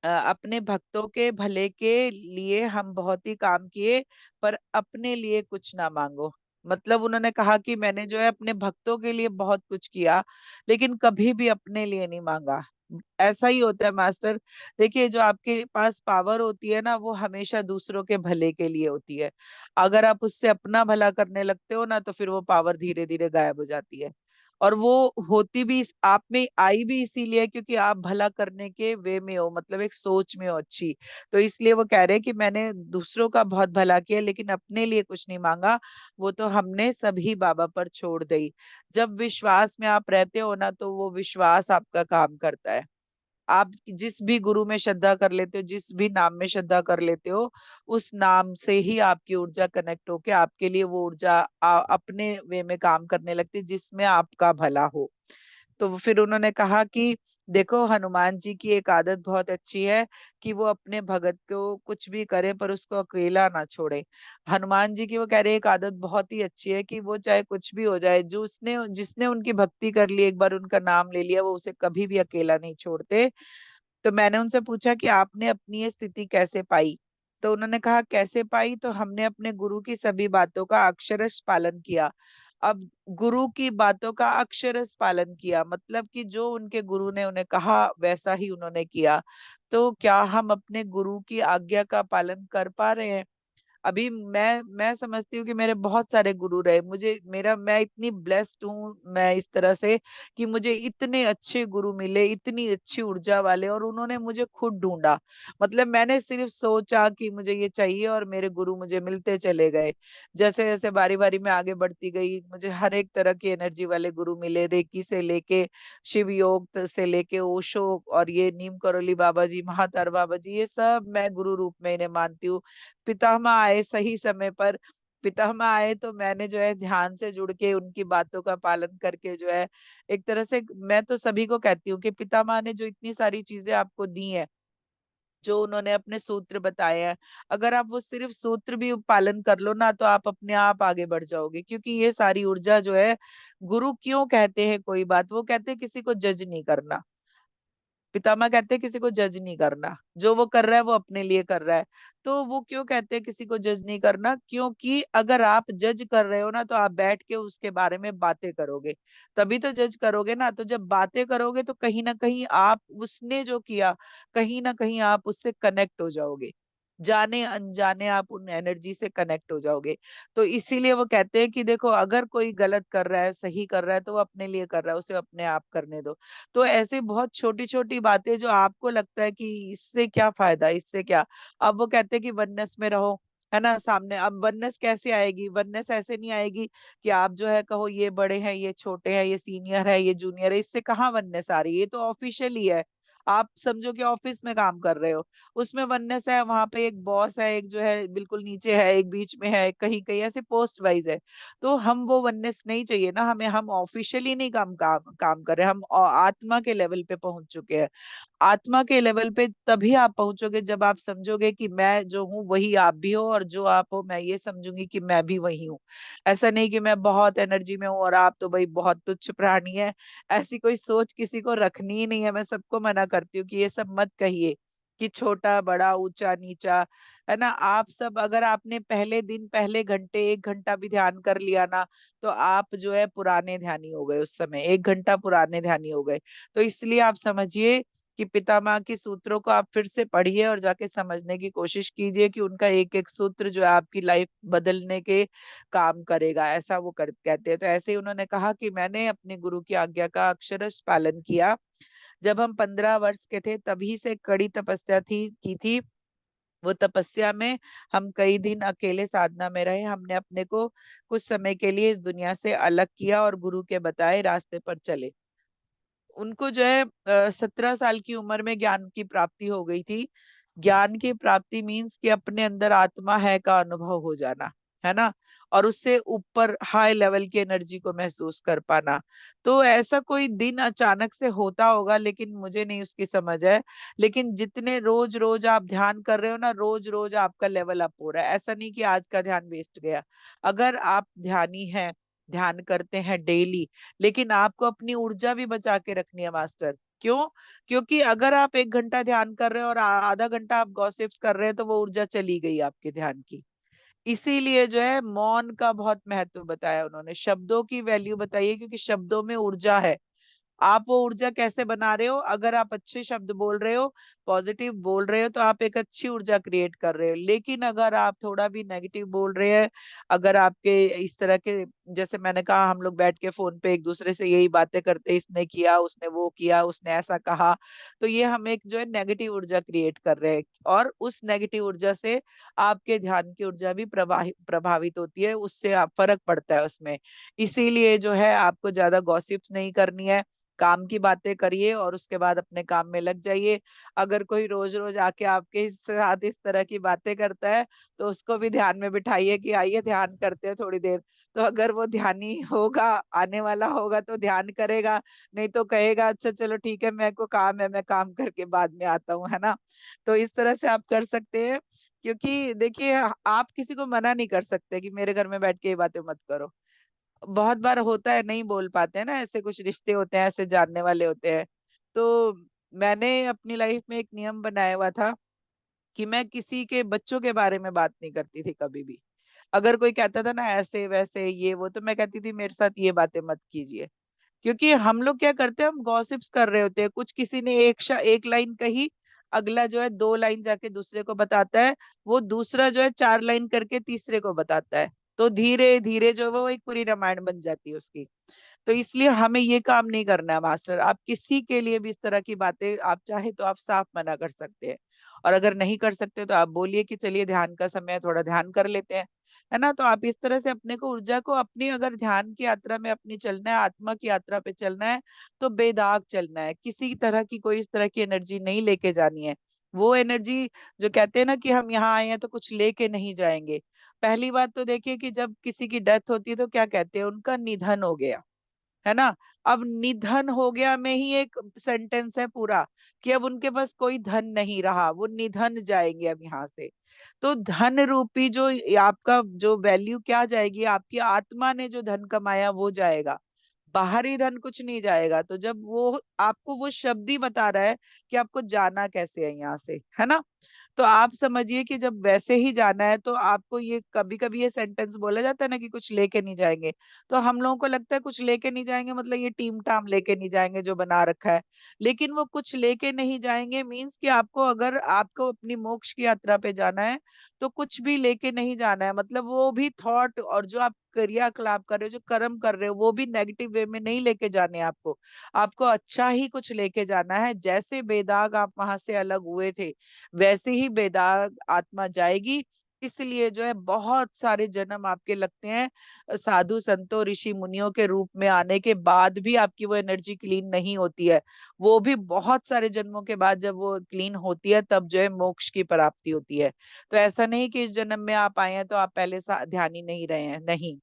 अपने भक्तों के भले के लिए हम बहुत ही काम किए, पर अपने लिए कुछ ना मांगो। मतलब उन्होंने कहा कि मैंने जो है अपने भक्तों के लिए बहुत कुछ किया, लेकिन कभी भी अपने लिए नहीं मांगा। ऐसा ही होता है मास्टर। देखिए, जो आपके पास पावर होती है ना, वो हमेशा दूसरों के भले के लिए होती है। अगर आप उससे अपना भला करने लगते हो ना, तो फिर वो पावर धीरे धीरे गायब हो जाती है। और वो होती भी आप में आई भी इसीलिए क्योंकि आप भला करने के वे में हो, मतलब एक सोच में हो अच्छी। तो इसलिए वो कह रहे हैं कि मैंने दूसरों का बहुत भला किया, लेकिन अपने लिए कुछ नहीं मांगा। वो तो हमने सभी बाबा पर छोड़ दी। जब विश्वास में आप रहते हो ना, तो वो विश्वास आपका काम करता है। आप जिस भी गुरु में श्रद्धा कर लेते हो, जिस भी नाम में श्रद्धा कर लेते हो, उस नाम से ही आपकी ऊर्जा कनेक्ट होके आपके लिए वो ऊर्जा अपने वे में काम करने लगती है जिसमें आपका भला हो। तो फिर उन्होंने कहा कि देखो, हनुमान जी की एक आदत बहुत अच्छी है कि वो अपने भगत को कुछ भी करे पर उसको अकेला ना छोड़े। हनुमान जी की वो कह रहे हैं एक आदत बहुत ही अच्छी है कि वो चाहे कुछ भी हो जाए, जो उसने जिसने उनकी भक्ति कर ली, एक बार उनका नाम ले लिया, वो उसे कभी भी अकेला नहीं छोड़ते। तो मैंने उनसे पूछा कि आपने अपनी ये स्थिति कैसे पाई। तो उन्होंने कहा कैसे पाई, तो हमने अपने गुरु की सभी बातों का अक्षरश पालन किया। अब गुरु की बातों का अक्षरश पालन किया मतलब कि जो उनके गुरु ने उन्हें कहा वैसा ही उन्होंने किया। तो क्या हम अपने गुरु की आज्ञा का पालन कर पा रहे हैं? अभी मैं समझती हूँ कि मेरे बहुत सारे गुरु रहे, मुझे मेरा मैं इतनी ब्लेस्ड हूँ मैं इस तरह से कि मुझे इतने अच्छे गुरु मिले, इतनी अच्छी ऊर्जा वाले, और उन्होंने मुझे खुद ढूंढा। मतलब मैंने सिर्फ सोचा कि मुझे ये चाहिए और मेरे गुरु मुझे मिलते चले गए। जैसे जैसे बारी बारी में आगे बढ़ती गई, मुझे हर एक तरह की एनर्जी वाले गुरु मिले, रेकी से लेके शिव योग से लेके ओशो, और ये नीम करोली बाबा जी, महातार बाबा जी, ये सब मैं गुरु रूप में इन्हें मानती हूँ। पितामह आए सही समय पर। पितामह आए तो मैंने जो है ध्यान से जुड़ के उनकी बातों का पालन करके जो है, एक तरह से मैं तो सभी को कहती हूँ कि पितामह ने जो इतनी सारी चीजें आपको दी हैं, जो उन्होंने अपने सूत्र बताए हैं, अगर आप वो सिर्फ सूत्र भी पालन कर लो ना, तो आप अपने आप आगे बढ़ जाओगे। क्योंकि ये सारी ऊर्जा जो है, गुरु क्यों कहते हैं कोई बात, वो कहते हैं किसी को जज नहीं करना। पितामह कहते हैं किसी को जज नहीं करना, जो वो कर रहा है वो अपने लिए कर रहा है। तो वो क्यों कहते हैं किसी को जज नहीं करना, क्योंकि अगर आप जज कर रहे हो ना, तो आप बैठ के उसके बारे में बातें करोगे, तभी तो जज करोगे ना। तो जब बातें करोगे तो कहीं ना कहीं आप उसने जो किया, कहीं ना कहीं आप उससे कनेक्ट हो जाओगे, जाने अनजाने आप उन एनर्जी से कनेक्ट हो जाओगे। तो इसीलिए वो कहते हैं कि देखो, अगर कोई गलत कर रहा है, सही कर रहा है, तो वो अपने लिए कर रहा है, उसे अपने आप करने दो। तो ऐसे बहुत छोटी छोटी बातें जो आपको लगता है कि इससे क्या फायदा, इससे क्या। अब वो कहते हैं कि वननेस में रहो, है ना। सामने अब वननेस कैसे आएगी? वननेस ऐसे नहीं आएगी कि आप जो है कहो ये बड़े हैं, ये छोटे हैं, ये सीनियर है, ये जूनियर है। इससे कहाँ वननेस आ रही है? ये तो ऑफिशियल ही है। आप समझो कि ऑफिस में काम कर रहे हो, उसमें वननेस है। वहां पे एक बॉस है, एक जो है बिल्कुल नीचे है, एक बीच में है, कहीं कहीं ऐसे पोस्ट वाइज है। तो हम वो वननेस नहीं चाहिए ना हमें। हम ऑफिशियली नहीं काम कर रहे, हम आत्मा के लेवल पे पहुंच चुके हैं। आत्मा के लेवल पे तभी आप पहुंचोगे जब आप समझोगे कि मैं जो हूँ वही आप भी हो, और जो आप हो मैं ये समझूंगी कि मैं भी वही हूँ। ऐसा नहीं कि मैं बहुत एनर्जी में हूँ और आप तो भाई बहुत तुच्छ प्राणी है। ऐसी कोई सोच किसी को रखनी ही नहीं है। मैं सबको मना करती हूँ कि ये सब मत कहिए कि छोटा बड़ा ऊंचा नीचा, है ना, आप सब अगर आपने पहले दिन पहले घंटे 1 घंटा भी ध्यान कर लिया ना, तो आप जो है पुराने ध्यानी हो गए, उस समय 1 घंटा पुराने ध्यानी हो गए। तो इसलिए आप समझिए कि पितामह के सूत्रों को आप फिर से पढ़िए और जाके समझने की कोशिश कीजिए कि उनका एक एक सूत्र जो है आपकी लाइफ बदलने के काम करेगा, ऐसा वो कहते हैं। तो ऐसे ही उन्होंने कहा कि मैंने अपने गुरु की आज्ञा का अक्षरश पालन किया। जब हम 15 वर्ष के थे तभी से कड़ी तपस्या थी की थी। वो तपस्या में हम कई दिन अकेले साधना में रहे, हमने अपने को कुछ समय के लिए इस दुनिया से अलग किया और गुरु के बताए रास्ते पर चले। उनको जो है 17 साल की उम्र में ज्ञान की प्राप्ति हो गई थी। ज्ञान की प्राप्ति मीन्स कि अपने अंदर आत्मा है का अनुभव हो जाना, है ना, और उससे ऊपर हाई लेवल की एनर्जी को महसूस कर पाना। तो ऐसा कोई दिन अचानक से होता होगा, लेकिन मुझे नहीं उसकी समझ है। लेकिन जितने रोज रोज आप ध्यान कर रहे हो ना, रोज रोज आपका लेवल अप हो रहा है। ऐसा नहीं कि आज का ध्यान वेस्ट गया। अगर आप ध्यानी हैं, ध्यान करते हैं डेली, लेकिन आपको अपनी ऊर्जा भी बचा के रखनी है मास्टर। क्यों? क्योंकि अगर आप 1 घंटा ध्यान कर रहे हो और आधा घंटा आप गॉसिप्स कर रहे हैं, तो वो ऊर्जा चली गई आपके ध्यान की। इसीलिए जो है मौन का बहुत महत्व बताया उन्होंने, शब्दों की वैल्यू बताइए, क्योंकि शब्दों में ऊर्जा है। आप वो ऊर्जा कैसे बना रहे हो? अगर आप अच्छे शब्द बोल रहे हो, पॉजिटिव बोल रहे हो, तो आप एक अच्छी ऊर्जा क्रिएट कर रहे हो। लेकिन अगर आप थोड़ा भी नेगेटिव बोल रहे हैं, अगर आपके इस तरह के, जैसे मैंने कहा, हम लोग बैठ के फोन पे एक दूसरे से यही बातें करते, इसने किया, उसने वो किया, उसने ऐसा कहा, तो ये हम एक जो है नेगेटिव ऊर्जा क्रिएट कर रहे हैं। और उस नेगेटिव ऊर्जा से आपके ध्यान की ऊर्जा भी प्रभावित होती है, उससे आप फर्क पड़ता है उसमें। इसीलिए जो है आपको ज्यादा गॉसिप्स नहीं करनी है, काम की बातें करिए और उसके बाद अपने काम में लग जाइए। अगर कोई रोज रोज आके आपके साथ इस तरह की बातें करता है, तो उसको भी ध्यान में बिठाइए कि आइए ध्यान करते हैं थोड़ी देर। तो अगर वो ध्यानी होगा, आने वाला होगा, तो ध्यान करेगा, नहीं तो कहेगा अच्छा चलो ठीक है, मेरे को काम है, मैं काम करके बाद में आता हूँ, है ना। तो इस तरह से आप कर सकते हैं। क्योंकि देखिए, आप किसी को मना नहीं कर सकते कि मेरे घर में बैठ के ये बातें मत करो। बहुत बार होता है, नहीं बोल पाते हैं ना, ऐसे कुछ रिश्ते होते हैं, ऐसे जानने वाले होते हैं। तो मैंने अपनी लाइफ में एक नियम बनाया हुआ था कि मैं किसी के बच्चों के बारे में बात नहीं करती थी कभी भी। अगर कोई कहता था ना ऐसे वैसे ये वो, तो मैं कहती थी मेरे साथ ये बातें मत कीजिए। क्योंकि हम लोग क्या करते हैं, हम गॉसिप्स कर रहे होते हैं, कुछ किसी ने एक लाइन कही, अगला जो है 2 लाइन जाके दूसरे को बताता है, वो दूसरा जो है 4 लाइन करके तीसरे को बताता है। तो धीरे धीरे जो है वो एक पूरी रामायण बन जाती है उसकी। तो इसलिए हमें ये काम नहीं करना है मास्टर। आप किसी के लिए भी इस तरह की बातें, आप चाहे तो आप साफ मना कर सकते हैं। और अगर नहीं कर सकते तो आप बोलिए कि चलिए ध्यान का समय है, थोड़ा ध्यान कर लेते हैं, है ना। तो आप इस तरह से अपने को, ऊर्जा को अपनी, अगर ध्यान की यात्रा में अपनी चलना है, आत्मा की यात्रा पे चलना है, तो बेदाग चलना है। किसी तरह की कोई इस तरह की एनर्जी नहीं लेके जानी है। वो एनर्जी जो कहते हैं ना कि हम यहाँ आए हैं तो कुछ लेके नहीं जाएंगे। पहली बात तो देखिए कि जब किसी की डेथ होती है तो क्या कहते हैं, उनका निधन हो गया, है ना। अब निधन हो गया में ही एक सेंटेंस है पूरा, कि अब उनके पास कोई धन नहीं रहा, वो निधन जाएंगे अब यहाँ से। तो धन रूपी जो आपका जो वैल्यू क्या जाएगी, आपकी आत्मा ने जो धन कमाया वो जाएगा, बाहरी धन कुछ नहीं जाएगा। तो जब वो आपको वो शब्द ही बता रहा है कि आपको जाना कैसे है यहाँ से, है ना, तो आप समझिए कि जब वैसे ही जाना है, तो आपको ये कभी कभी ये सेंटेंस बोला जाता है ना कि कुछ लेके नहीं जाएंगे। तो हम लोगों को लगता है कुछ लेके नहीं जाएंगे मतलब ये टीम टाम लेके नहीं जाएंगे जो बना रखा है। लेकिन वो कुछ लेके नहीं जाएंगे मीन्स कि आपको, अगर आपको अपनी मोक्ष की यात्रा पे जाना है, तो कुछ भी लेके नहीं जाना है। मतलब वो भी थॉट और जो आप क्रियाकलाप कर रहे हो, जो कर्म कर रहे हो, वो भी नेगेटिव वे में नहीं लेके जाने हैं आपको। आपको अच्छा ही कुछ लेके जाना है। जैसे बेदाग आप वहां से अलग हुए थे, वैसे ही बेदाग आत्मा जाएगी। इसलिए जो है बहुत सारे जन्म आपके लगते हैं साधु संतों ऋषि मुनियों के रूप में आने के बाद भी आपकी वो एनर्जी क्लीन नहीं होती है। वो भी बहुत सारे जन्मों के बाद जब वो क्लीन होती है, तब जो है मोक्ष की प्राप्ति होती है। तो ऐसा नहीं कि इस जन्म में आप आए हैं तो आप पहले ध्यान ही नहीं रहे हैं, नहीं।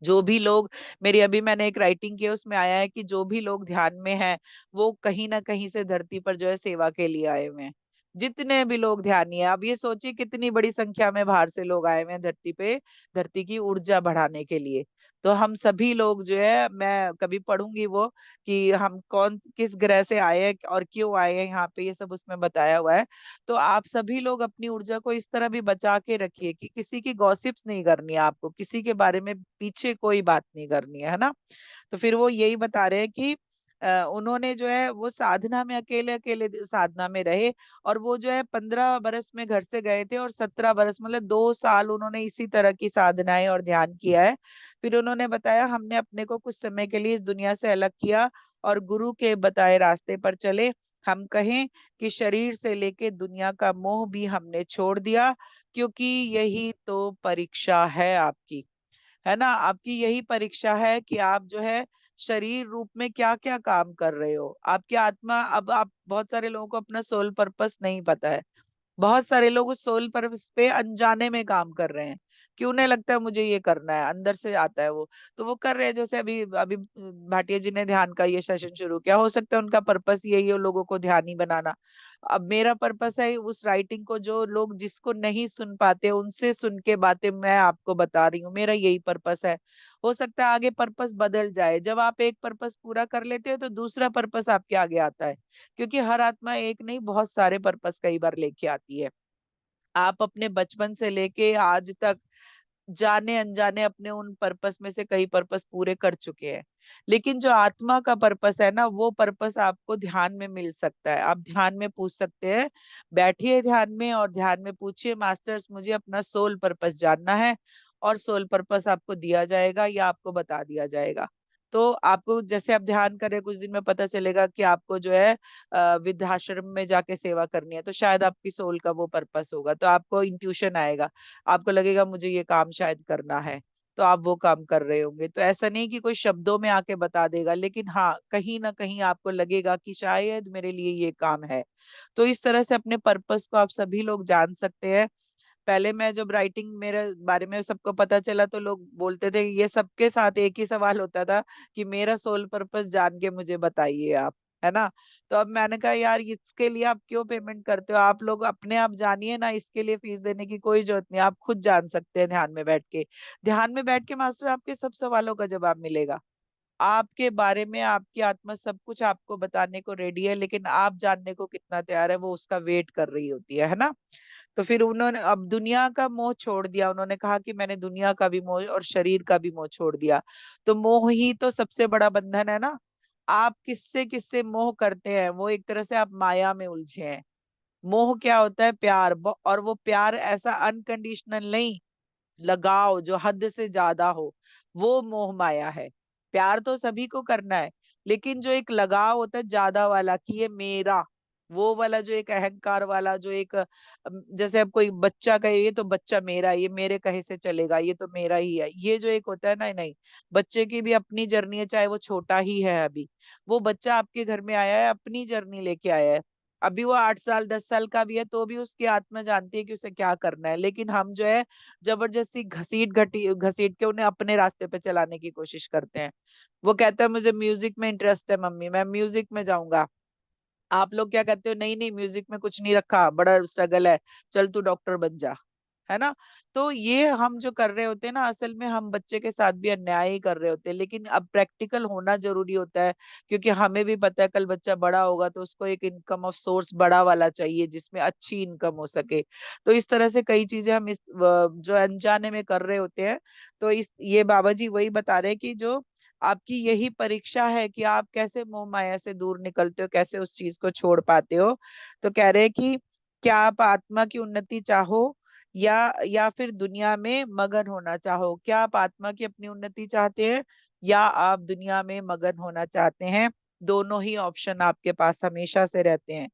जो भी लोग, मेरी अभी मैंने एक राइटिंग की है, उसमें आया है कि जो भी लोग ध्यान में हैं, वो कहीं ना कहीं से धरती पर जो है सेवा के लिए आए हुए हैं। जितने भी लोग ध्यानी है, अब ये सोचिए कितनी बड़ी संख्या में बाहर से लोग आए हुए हैं धरती पे, धरती की ऊर्जा बढ़ाने के लिए। तो हम सभी लोग जो है, मैं कभी पढ़ूंगी वो, कि हम कौन किस ग्रह से आए हैं और क्यों आए हैं यहाँ पे, ये सब उसमें बताया हुआ है। तो आप सभी लोग अपनी ऊर्जा को इस तरह भी बचा के रखिए कि किसी की गॉसिप्स नहीं करनी है आपको, किसी के बारे में पीछे कोई बात नहीं करनी है ना। तो फिर वो यही बता रहे हैं कि उन्होंने जो है वो साधना में अकेले अकेले साधना में रहे, और वो जो है 15 बरस में घर से गए थे, और 17 बरस मतलब 2 साल उन्होंने इसी तरह की साधनाएं और ध्यान किया है। फिर उन्होंने बताया हमने अपने को कुछ समय के लिए इस दुनिया से अलग किया और गुरु के बताए रास्ते पर चले। हम कहें कि शरीर से लेके दुनिया का मोह भी हमने छोड़ दिया, क्योंकि यही तो परीक्षा है आपकी, है ना। आपकी यही परीक्षा है कि आप जो है शरीर रूप में क्या क्या काम कर रहे हो। आपकी आत्मा, अब आप बहुत सारे लोगों को अपना सोल पर्पस नहीं पता है। बहुत सारे लोग उस सोल पर्पस पे अनजाने में काम कर रहे हैं, कि उन्हें लगता है मुझे ये करना है, अंदर से आता है वो, तो वो कर रहे हैं। जैसे अभी अभी भाटिया जी ने ध्यान का ये सेशन शुरू किया, हो सकता है उनका पर्पस यही हो लोगों को ध्यानी बनाना। अब मेरा पर्पस है उस राइटिंग को, जो लोग जिसको नहीं सुन पाते उनसे सुन के बातें मैं आपको बता रही हूँ, मेरा यही पर्पस है। हो सकता है आगे पर्पस बदल जाए, जब आप एक पर्पस पूरा कर लेते हो तो दूसरा पर्पस आपके आगे आता है, क्योंकि हर आत्मा एक नहीं बहुत सारे पर्पस कई बार लेके आती है। आप अपने बचपन से लेके आज तक जाने अनजाने अपने उन पर्पस में से कई पर्पस पूरे कर चुके हैं। लेकिन जो आत्मा का पर्पस है ना, वो पर्पस आपको ध्यान में मिल सकता है। आप ध्यान में पूछ सकते हैं, बैठिए ध्यान में और ध्यान में पूछिए मास्टर्स मुझे अपना सोल पर्पस जानना है, और सोल पर्पस आपको दिया जाएगा या आपको बता दिया जाएगा। तो आपको जैसे आप ध्यान करें कुछ दिन में पता चलेगा कि आपको जो है वृद्धाश्रम में जाके सेवा करनी है, तो शायद आपकी सोल का वो पर्पस होगा, तो आपको इंट्यूशन आएगा, आपको लगेगा मुझे ये काम शायद करना है, तो आप वो काम कर रहे होंगे। तो ऐसा नहीं कि कोई शब्दों में आके बता देगा, लेकिन हाँ कहीं ना कहीं आपको लगेगा कि शायद मेरे लिए ये काम है। तो इस तरह से अपने पर्पस को आप सभी लोग जान सकते हैं। पहले मैं जब राइटिंग मेरे बारे में सबको पता चला तो लोग बोलते थे, ये सबके साथ एक ही सवाल होता था कि मेरा सोल पर्पस जान के मुझे बताइए आप, है ना। तो अब मैंने कहा यार इसके लिए आप क्यों पेमेंट करते हो, आप लोग अपने आप जानिए ना, इसके लिए फीस देने की कोई जरूरत नहीं, आप खुद जान सकते हैं ध्यान में बैठ के। ध्यान में बैठ के मास्टर आपके सब सवालों का जवाब मिलेगा, आपके बारे में आपकी आत्मा सब कुछ आपको बताने को रेडी है, लेकिन आप जानने को कितना तैयार है वो उसका वेट कर रही होती है ना। तो फिर उन्होंने अब दुनिया का मोह छोड़ दिया, उन्होंने कहा कि मैंने दुनिया का भी मोह और शरीर का भी मोह छोड़ दिया। तो मोह ही तो सबसे बड़ा बंधन है ना। आप किससे किससे मोह करते हैं, वो एक तरह से आप माया में उलझे हैं। मोह क्या होता है, प्यार, और वो प्यार ऐसा अनकंडीशनल नहीं, लगाव जो हद से ज्यादा हो, वो मोह माया है। प्यार तो सभी को करना है, लेकिन जो एक लगाव होता है ज्यादा वाला कि ये मेरा, वो वाला जो एक अहंकार वाला, जो एक जैसे अब कोई बच्चा कहे ये तो बच्चा मेरा है, ये मेरे कहे से चलेगा, ये तो मेरा ही है, ये जो एक होता है ना, नहीं। बच्चे की भी अपनी जर्नी है, चाहे वो छोटा ही है अभी, वो बच्चा आपके घर में आया है अपनी जर्नी लेके आया है। अभी वो 8 साल 10 साल का भी है तो भी उसकी आत्मा जानती है कि उसे क्या करना है, लेकिन हम जो है जबरदस्ती घसीट घटी घसीट के उन्हें अपने रास्ते पे चलाने की कोशिश करते हैं। वो कहता है मुझे म्यूजिक में इंटरेस्ट है मम्मी, मैं म्यूजिक में जाऊंगा। आप लोग क्या कहते हो, नहीं नहीं म्यूजिक में कुछ नहीं रखा, बड़ा स्ट्रगल है, चल तू डॉक्टर बन जा, है ना। तो ये हम जो कर रहे होते हैं ना, असल में हम बच्चे के साथ भी अन्याय ही कर रहे होते हैं, लेकिन अब प्रैक्टिकल होना जरूरी होता है, क्योंकि हमें भी पता है कल बच्चा बड़ा होगा तो उसको एक इनकम ऑफ सोर्स बड़ा वाला चाहिए जिसमें अच्छी इनकम हो सके। तो इस तरह से कई चीजें हम इस जो अनजाने में कर रहे होते हैं। तो इस ये बाबा जी वही बता रहे हैं कि जो आपकी यही परीक्षा है कि आप कैसे मोह माया से दूर निकलते हो, कैसे उस चीज को छोड़ पाते हो। तो कह रहे हैं कि क्या आप आत्मा की उन्नति चाहो या फिर दुनिया में मगन होना चाहो, क्या आप आत्मा की अपनी उन्नति चाहते हैं या आप दुनिया में मगन होना चाहते हैं। दोनों ही ऑप्शन आपके पास हमेशा से रहते हैं।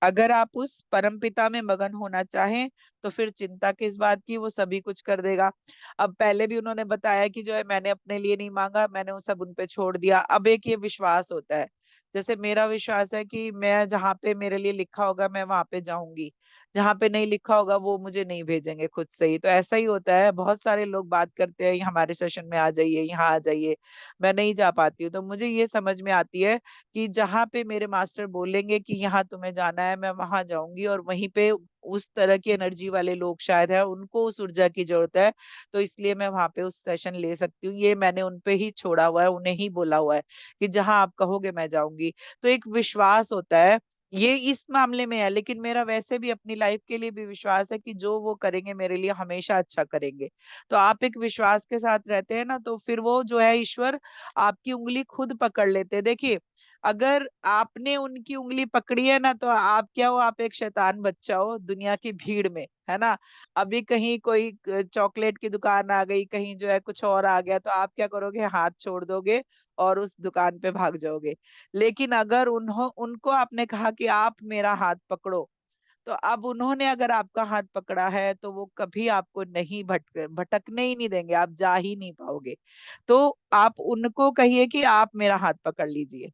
अगर आप उस परमपिता में मगन होना चाहें तो फिर चिंता किस बात की, वो सभी कुछ कर देगा। अब पहले भी उन्होंने बताया कि जो है मैंने अपने लिए नहीं मांगा, मैंने वो सब उन पे छोड़ दिया। अब एक ये विश्वास होता है, जैसे मेरा विश्वास है कि मैं जहाँ पे मेरे लिए लिखा होगा मैं वहां पे जाऊंगी। जहाँ पे नहीं लिखा होगा वो मुझे नहीं भेजेंगे खुद से ही। तो ऐसा ही होता है, बहुत सारे लोग बात करते हैं हमारे सेशन में आ जाइए, यहाँ आ जाइए, मैं नहीं जा पाती हूँ। तो मुझे ये समझ में आती है कि जहाँ पे मेरे मास्टर बोलेंगे कि यहाँ तुम्हें जाना है, मैं वहां जाऊंगी। और वहीं पे उस तरह की एनर्जी वाले लोग शायद है, उनको उस ऊर्जा की जरूरत है, तो इसलिए मैं वहां पे उस सेशन ले सकती हूँ। ये मैंने उन पे ही छोड़ा हुआ है, उन्हें ही बोला हुआ है कि जहां आप कहोगे मैं जाऊंगी। तो एक विश्वास होता है, ये इस मामले में है। लेकिन मेरा वैसे भी अपनी लाइफ के लिए भी विश्वास है कि जो वो करेंगे मेरे लिए हमेशा अच्छा करेंगे। तो आप एक विश्वास के साथ रहते हैं ना, तो फिर वो जो है ईश्वर आपकी उंगली खुद पकड़ लेते हैं। देखिए, अगर आपने उनकी उंगली पकड़ी है ना, तो आप क्या हो, आप एक शैतान बच्चा हो दुनिया की भीड़ में, है ना। अभी कहीं कोई चॉकलेट की दुकान आ गई, कहीं जो है कुछ और आ गया, तो आप क्या करोगे, हाथ छोड़ दोगे और उस दुकान पे भाग जाओगे। लेकिन अगर उनको आपने कहा कि आप मेरा हाथ पकड़ो, तो अब उन्होंने अगर आपका हाथ पकड़ा है तो वो कभी आपको नहीं भटकने ही नहीं देंगे, आप जा ही नहीं पाओगे। तो आप उनको कहिए कि आप मेरा हाथ पकड़ लीजिए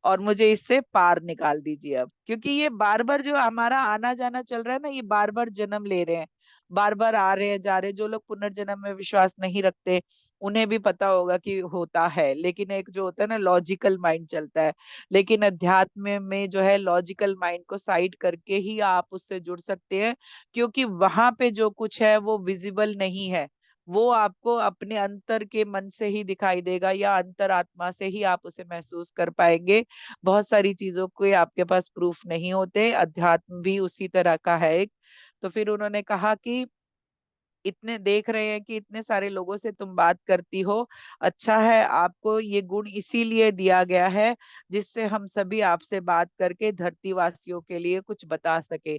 और मुझे इससे पार निकाल दीजिए अब। क्योंकि ये बार बार जो हमारा आना जाना चल रहा है ना, ये बार बार जन्म ले रहे हैं, बार बार आ रहे हैं जा रहे हैं। जो लोग पुनर्जन्म में विश्वास नहीं रखते, उन्हें भी पता होगा कि होता है, लेकिन एक जो होता है ना लॉजिकल माइंड चलता है। लेकिन अध्यात्म में जो है लॉजिकल माइंड को साइड करके ही आप उससे जुड़ सकते हैं। क्योंकि वहां पे जो कुछ है वो विजिबल नहीं है, वो आपको अपने अंतर के मन से ही दिखाई देगा, या अंतर आत्मा से ही आप उसे महसूस कर पाएंगे। बहुत सारी चीजों के आपके पास प्रूफ नहीं होते, अध्यात्म भी उसी तरह का है एक। तो फिर उन्होंने कहा कि इतने देख रहे हैं कि इतने सारे लोगों से तुम बात करती हो, अच्छा है आपको ये गुण इसीलिए दिया गया है जिससे हम सभी आपसे बात करके धरती वासियों के लिए कुछ बता सके।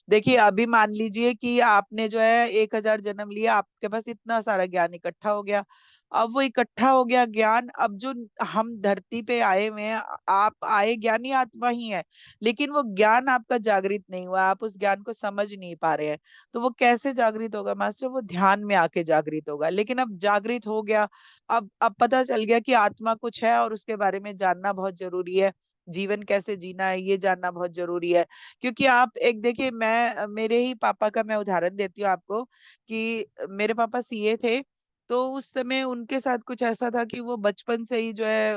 देखिए, अभी मान लीजिए कि आपने जो है 1,000 जन्म लिया, आपके पास इतना सारा ज्ञान इकट्ठा हो गया। अब वो इकट्ठा हो गया ज्ञान, अब जो हम धरती पे आए हुए हैं, आप आए ज्ञानी आत्मा ही है, लेकिन वो ज्ञान आपका जागृत नहीं हुआ, आप उस ज्ञान को समझ नहीं पा रहे हैं। तो वो कैसे जागृत होगा मास्टर, वो ध्यान में आके जागृत होगा। लेकिन अब जागृत हो गया, अब पता चल गया कि आत्मा कुछ है और उसके बारे में जानना बहुत जरूरी है, जीवन कैसे जीना है ये जानना बहुत जरूरी है। क्योंकि आप एक देखिए, मैं मेरे ही पापा का मैं उदाहरण देती हूँ आपको कि मेरे पापा सीए थे। तो उस समय उनके साथ कुछ ऐसा था कि वो बचपन से ही जो है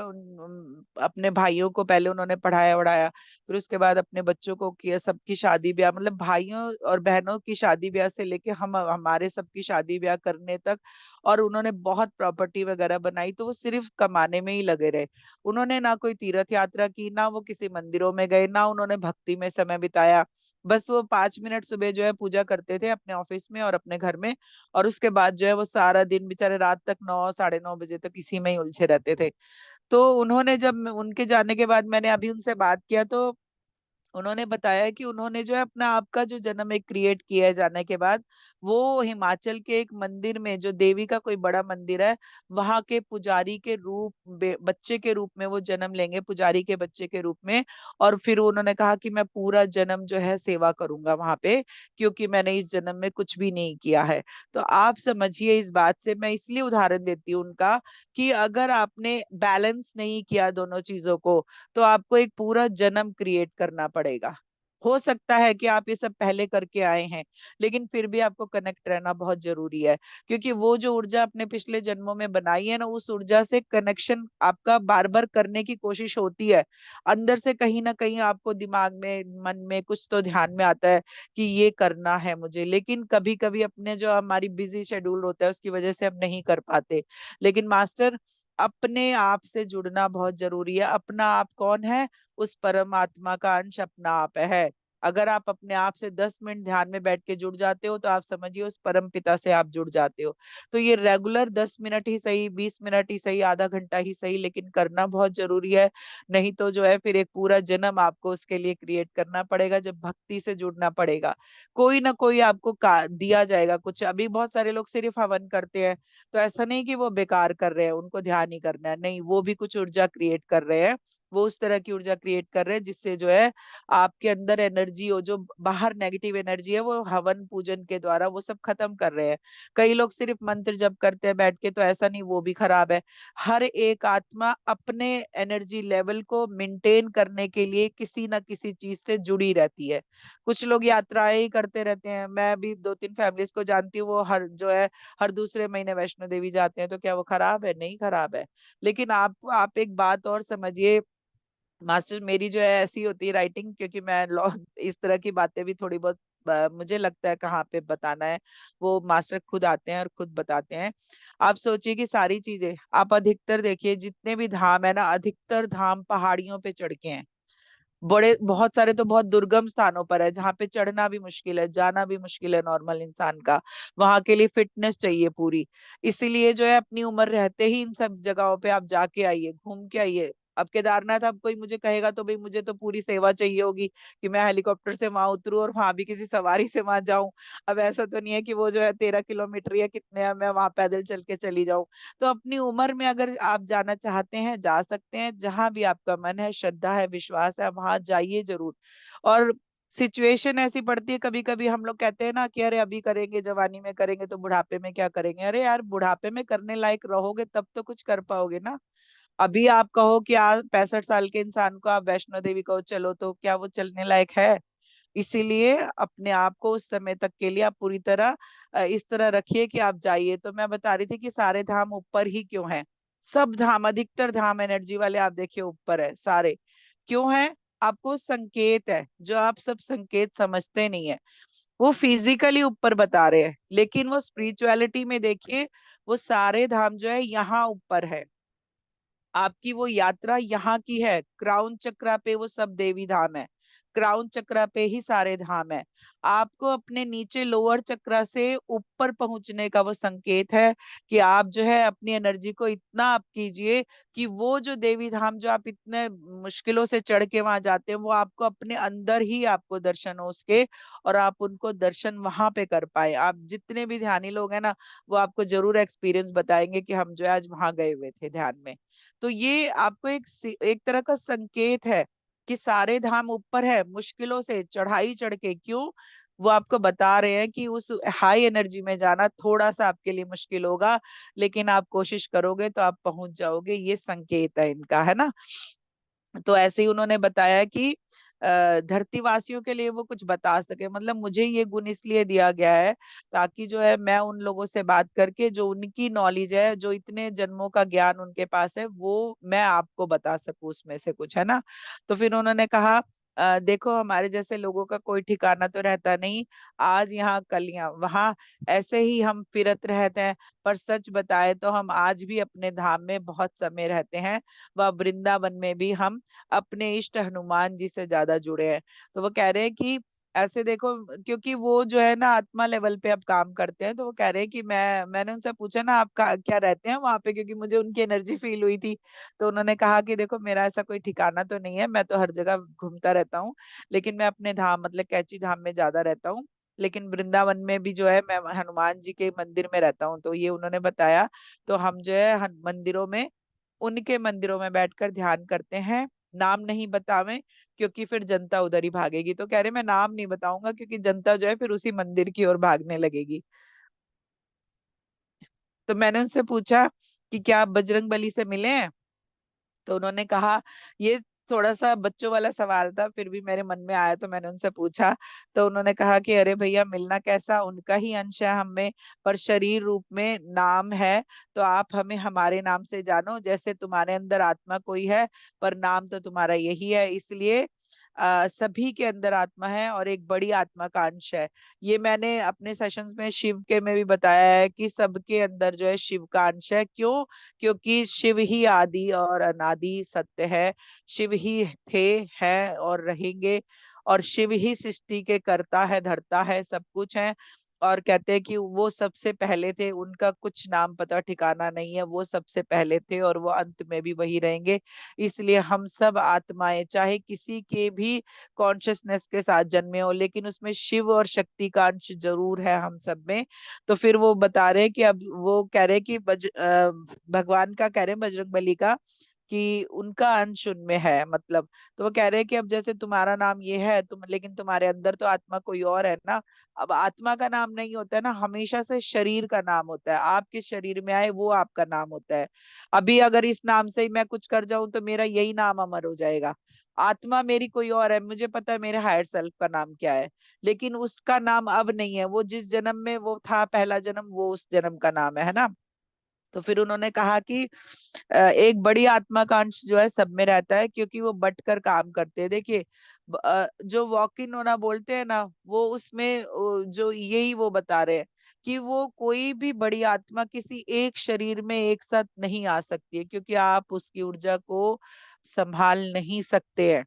अपने भाइयों को पहले उन्होंने पढ़ाया वढ़ाया, फिर उसके बाद अपने बच्चों को किया, सबकी शादी ब्याह, मतलब भाइयों और बहनों की शादी ब्याह से लेके हम हमारे सबकी शादी ब्याह करने तक। और उन्होंने बहुत प्रॉपर्टी वगैरह बनाई, तो वो सिर्फ कमाने में ही लगे रहे। उन्होंने ना कोई तीर्थ यात्रा की, ना वो किसी मंदिरों में गए, ना उन्होंने भक्ति में समय बिताया। बस वो 5 मिनट सुबह जो है पूजा करते थे अपने ऑफिस में और अपने घर में, और उसके बाद जो है वो सारा दिन बेचारे रात तक 9 साढ़े 9 बजे तक इसी में ही उलझे रहते थे। तो उन्होंने जब उनके जाने के बाद मैंने अभी उनसे बात किया, तो उन्होंने बताया कि उन्होंने जो है अपना आपका जो जन्म एक क्रिएट किया है जाने के बाद, वो हिमाचल के एक मंदिर में, जो देवी का कोई बड़ा मंदिर है, वहां के पुजारी के रूप बच्चे के रूप में वो जन्म लेंगे, पुजारी के बच्चे के रूप में। और फिर उन्होंने कहा कि मैं पूरा जन्म जो है सेवा करूंगा वहां पे, क्योंकि मैंने इस जन्म में कुछ भी नहीं किया है। तो आप समझिए, इस बात से मैं इसलिए उदाहरण देती हूँ उनका, कि अगर आपने बैलेंस नहीं किया दोनों चीजों को, तो आपको एक पूरा जन्म क्रिएट करना पड़ेगा। हो सकता है कि आप ये सब पहले करके आए हैं, लेकिन फिर भी आपको कनेक्ट रहना बहुत जरूरी है। क्योंकि वो जो ऊर्जा आपने पिछले जन्मों में बनाई है ना, उस ऊर्जा से कनेक्शन आपका बार बार करने की कोशिश होती है। अंदर से कहीं ना कहीं आपको दिमाग में मन में कुछ तो ध्यान में आता है कि ये करना है मुझे, लेकिन कभी कभी अपने जो हमारी बिजी शेड्यूल होता है उसकी वजह से हम नहीं कर पाते। लेकिन मास्टर, अपने आप से जुड़ना बहुत जरूरी है। अपना आप कौन है, उस परमात्मा का अंश अपना आप है। अगर आप अपने आप से 10 मिनट ध्यान में बैठ के जुड़ जाते हो, तो आप समझिए उस परम पिता से आप जुड़ जाते हो। तो ये रेगुलर 10 मिनट ही सही, 20 मिनट ही सही, आधा घंटा ही सही, लेकिन करना बहुत जरूरी है। नहीं तो जो है फिर एक पूरा जन्म आपको उसके लिए क्रिएट करना पड़ेगा, जब भक्ति से जुड़ना पड़ेगा। कोई ना कोई आपको दिया जाएगा कुछ। अभी बहुत सारे लोग सिर्फ हवन करते हैं, तो ऐसा नहीं कि वो बेकार कर रहे हैं, उनको ध्यान ही करना है, नहीं, वो भी कुछ ऊर्जा क्रिएट कर रहे हैं। वो उस तरह की ऊर्जा क्रिएट कर रहे हैं जिससे जो है आपके अंदर एनर्जी हो, जो बाहर नेगेटिव एनर्जी है वो हवन पूजन के द्वारा वो सब खत्म कर रहे हैं। कई लोग सिर्फ मंत्र जप करते हैं बैठ के, तो ऐसा नहीं, वो भी खराब है। हर एक आत्मा अपने एनर्जी लेवल को मेंटेन करने के लिए किसी ना किसी चीज से जुड़ी रहती है। कुछ लोग यात्राएं ही करते रहते हैं, मैं भी 2-3 फैमिलीज को जानती हूँ, वो हर जो है हर दूसरे महीने वैष्णो देवी जाते हैं। तो क्या वो खराब है? नहीं खराब है। लेकिन आप एक बात और समझिए, मास्टर मेरी जो है ऐसी होती है राइटिंग, क्योंकि मैं लॉ इस तरह की बातें भी थोड़ी बहुत मुझे लगता है कहाँ पे बताना है, वो मास्टर खुद आते हैं और खुद बताते हैं। आप सोचिए कि सारी चीजें आप अधिकतर देखिए, जितने भी धाम है ना, अधिकतर धाम पहाड़ियों पे चढ़ के हैं। बड़े बहुत सारे तो बहुत दुर्गम स्थानों पर है जहाँ पे चढ़ना भी मुश्किल है, जाना भी मुश्किल है नॉर्मल इंसान का। वहां के लिए फिटनेस चाहिए पूरी। इसीलिए जो है अपनी उम्र रहते ही इन सब जगहों पे आप जाके आइए, घूम के आइए। अब केदारनाथ अब कोई मुझे कहेगा तो भाई मुझे तो पूरी सेवा चाहिए होगी कि मैं हेलीकॉप्टर से वहां उतरूं और वहां भी किसी सवारी से वहां जाऊं। अब ऐसा तो नहीं है कि वो जो है 13 किलोमीटर या कितने है, मैं वहां पैदल चल के चली जाऊं। तो अपनी उम्र में अगर आप जाना चाहते हैं जा सकते हैं, जहां भी आपका मन है, श्रद्धा है, विश्वास है, वहां जाइए जरूर। और सिचुएशन ऐसी पड़ती है कभी कभी, हम लोग कहते हैं ना कि अरे अभी करेंगे, जवानी में करेंगे तो बुढ़ापे में क्या करेंगे। अरे यार, बुढ़ापे में करने लायक रहोगे तब तो कुछ कर पाओगे ना। अभी आप कहो कि आज 65 साल के इंसान को आप वैष्णो देवी कहो चलो, तो क्या वो चलने लायक है? इसीलिए अपने आप को उस समय तक के लिए आप पूरी तरह इस तरह रखिए कि आप जाइए। तो मैं बता रही थी कि सारे धाम ऊपर ही क्यों हैं। सब धाम, अधिकतर धाम एनर्जी वाले आप देखिए ऊपर है सारे। क्यों है? आपको संकेत है, जो आप सब संकेत समझते नहीं है, वो फिजिकली ऊपर बता रहे हैं, लेकिन वो स्पिरिचुअलिटी में देखिए, वो सारे धाम जो है यहाँ ऊपर है। आपकी वो यात्रा यहाँ की है, क्राउन चक्रा पे वो सब देवी धाम है। क्राउन चक्रा पे ही सारे धाम है। आपको अपने नीचे लोअर चक्रा से ऊपर पहुंचने का वो संकेत है कि आप जो है अपनी एनर्जी को इतना अप कीजिए कि वो जो देवी धाम जो आप इतने मुश्किलों से चढ़ के वहां जाते हैं, वो आपको अपने अंदर ही आपको दर्शन हो उसके, और आप उनको दर्शन वहां पे कर पाए। आप जितने भी ध्यानी लोग हैं ना, वो आपको जरूर एक्सपीरियंस बताएंगे कि हम जो है आज वहां गए हुए थे ध्यान में। तो ये आपको एक तरह का संकेत है कि सारे धाम ऊपर है, मुश्किलों से चढ़ाई चढ़ के क्यों, वो आपको बता रहे हैं कि उस हाई एनर्जी में जाना थोड़ा सा आपके लिए मुश्किल होगा, लेकिन आप कोशिश करोगे तो आप पहुंच जाओगे। ये संकेत है इनका, है ना। तो ऐसे ही उन्होंने बताया कि धरतीवासियों के लिए वो कुछ बता सके, मतलब मुझे ये गुण इसलिए दिया गया है ताकि जो है मैं उन लोगों से बात करके जो उनकी नॉलेज है, जो इतने जन्मों का ज्ञान उनके पास है, वो मैं आपको बता सकूं उसमें से कुछ, है ना। तो फिर उन्होंने कहा देखो हमारे जैसे लोगों का कोई ठिकाना तो रहता नहीं, आज यहाँ कल यहाँ वहाँ, ऐसे ही हम फिरत रहते हैं। पर सच बताए तो हम आज भी अपने धाम में बहुत समय रहते हैं, व वृंदावन में भी हम अपने इष्ट हनुमान जी से ज्यादा जुड़े हैं। तो वो कह रहे हैं कि ऐसे देखो, क्योंकि वो जो है ना आत्मा लेवल पे अब काम करते हैं, तो वो कह रहे हैं कि मैंने उनसे पूछा ना आप क्या रहते हैं वहां पे, क्योंकि मुझे उनकी एनर्जी फील हुई थी। तो उन्होंने कहा कि देखो मेरा ऐसा कोई ठिकाना तो नहीं है, मैं तो हर जगह घूमता रहता हूँ, लेकिन मैं अपने धाम मतलब कैची धाम में ज्यादा रहता हूँ। लेकिन वृंदावन में भी जो है मैं हनुमान जी के मंदिर में रहता हूँ, तो ये उन्होंने बताया। तो हम जो है मंदिरों में, उनके मंदिरों में बैठकर ध्यान करते हैं। नाम नहीं बतावें, क्योंकि फिर जनता उधर ही भागेगी। तो कह रहे मैं नाम नहीं बताऊंगा क्योंकि जनता जो है फिर उसी मंदिर की ओर भागने लगेगी। तो मैंने उनसे पूछा कि क्या आप बजरंग बली से मिले हैं? तो उन्होंने कहा, ये थोड़ा सा बच्चों वाला सवाल था, फिर भी मेरे मन में आया तो मैंने उनसे पूछा। तो उन्होंने कहा कि अरे भैया, मिलना कैसा, उनका ही अंश है हम में, पर शरीर रूप में नाम है। तो आप हमें हमारे नाम से जानो, जैसे तुम्हारे अंदर आत्मा कोई है, पर नाम तो तुम्हारा यही है। इसलिए सभी के अंदर आत्मा है और एक बड़ी आत्मा का अंश है। ये मैंने अपने सेशंस में शिव के में भी बताया है कि सबके अंदर जो है शिव का अंश है। क्यों? क्योंकि शिव ही आदि और अनादि सत्य है। शिव ही थे, हैं और रहेंगे। और शिव ही सृष्टि के करता है, धरता है, सब कुछ है। और कहते हैं कि वो सबसे पहले थे, उनका कुछ नाम पता ठिकाना नहीं है, वो सबसे पहले थे और वो अंत में भी वही रहेंगे। इसलिए हम सब आत्माएं चाहे किसी के भी कॉन्शियसनेस के साथ जन्मे हो, लेकिन उसमें शिव और शक्ति का अंश जरूर है हम सब में। तो फिर वो बता रहे हैं कि अब वो कह रहे हैं कि भगवान का कह रहे हैं बजरंग बली का कि उनका अंश उनमें है, मतलब। तो वो कह रहे हैं कि अब जैसे तुम्हारा नाम ये है तुम, लेकिन तुम्हारे अंदर तो आत्मा कोई और है ना। अब आत्मा का नाम नहीं होता है ना, हमेशा से शरीर का नाम होता है। आप किस शरीर में आए वो आपका नाम होता है। अभी अगर इस नाम से ही मैं कुछ कर जाऊं तो मेरा यही नाम अमर हो जाएगा। आत्मा मेरी कोई और है, मुझे पता है मेरे हायर सेल्फ का नाम क्या है, लेकिन उसका नाम अब नहीं है। वो जिस जन्म में वो था पहला जन्म, वो उस जन्म का नाम है ना। तो फिर उन्होंने कहा कि एक बड़ी आत्मा का अंश जो है सब में रहता है, क्योंकि वो बट कर काम करते हैं। देखिए, जो वॉक इन होना बोलते हैं ना, वो उसमें जो यही वो बता रहे हैं कि वो कोई भी बड़ी आत्मा किसी एक शरीर में एक साथ नहीं आ सकती है, क्योंकि आप उसकी ऊर्जा को संभाल नहीं सकते हैं।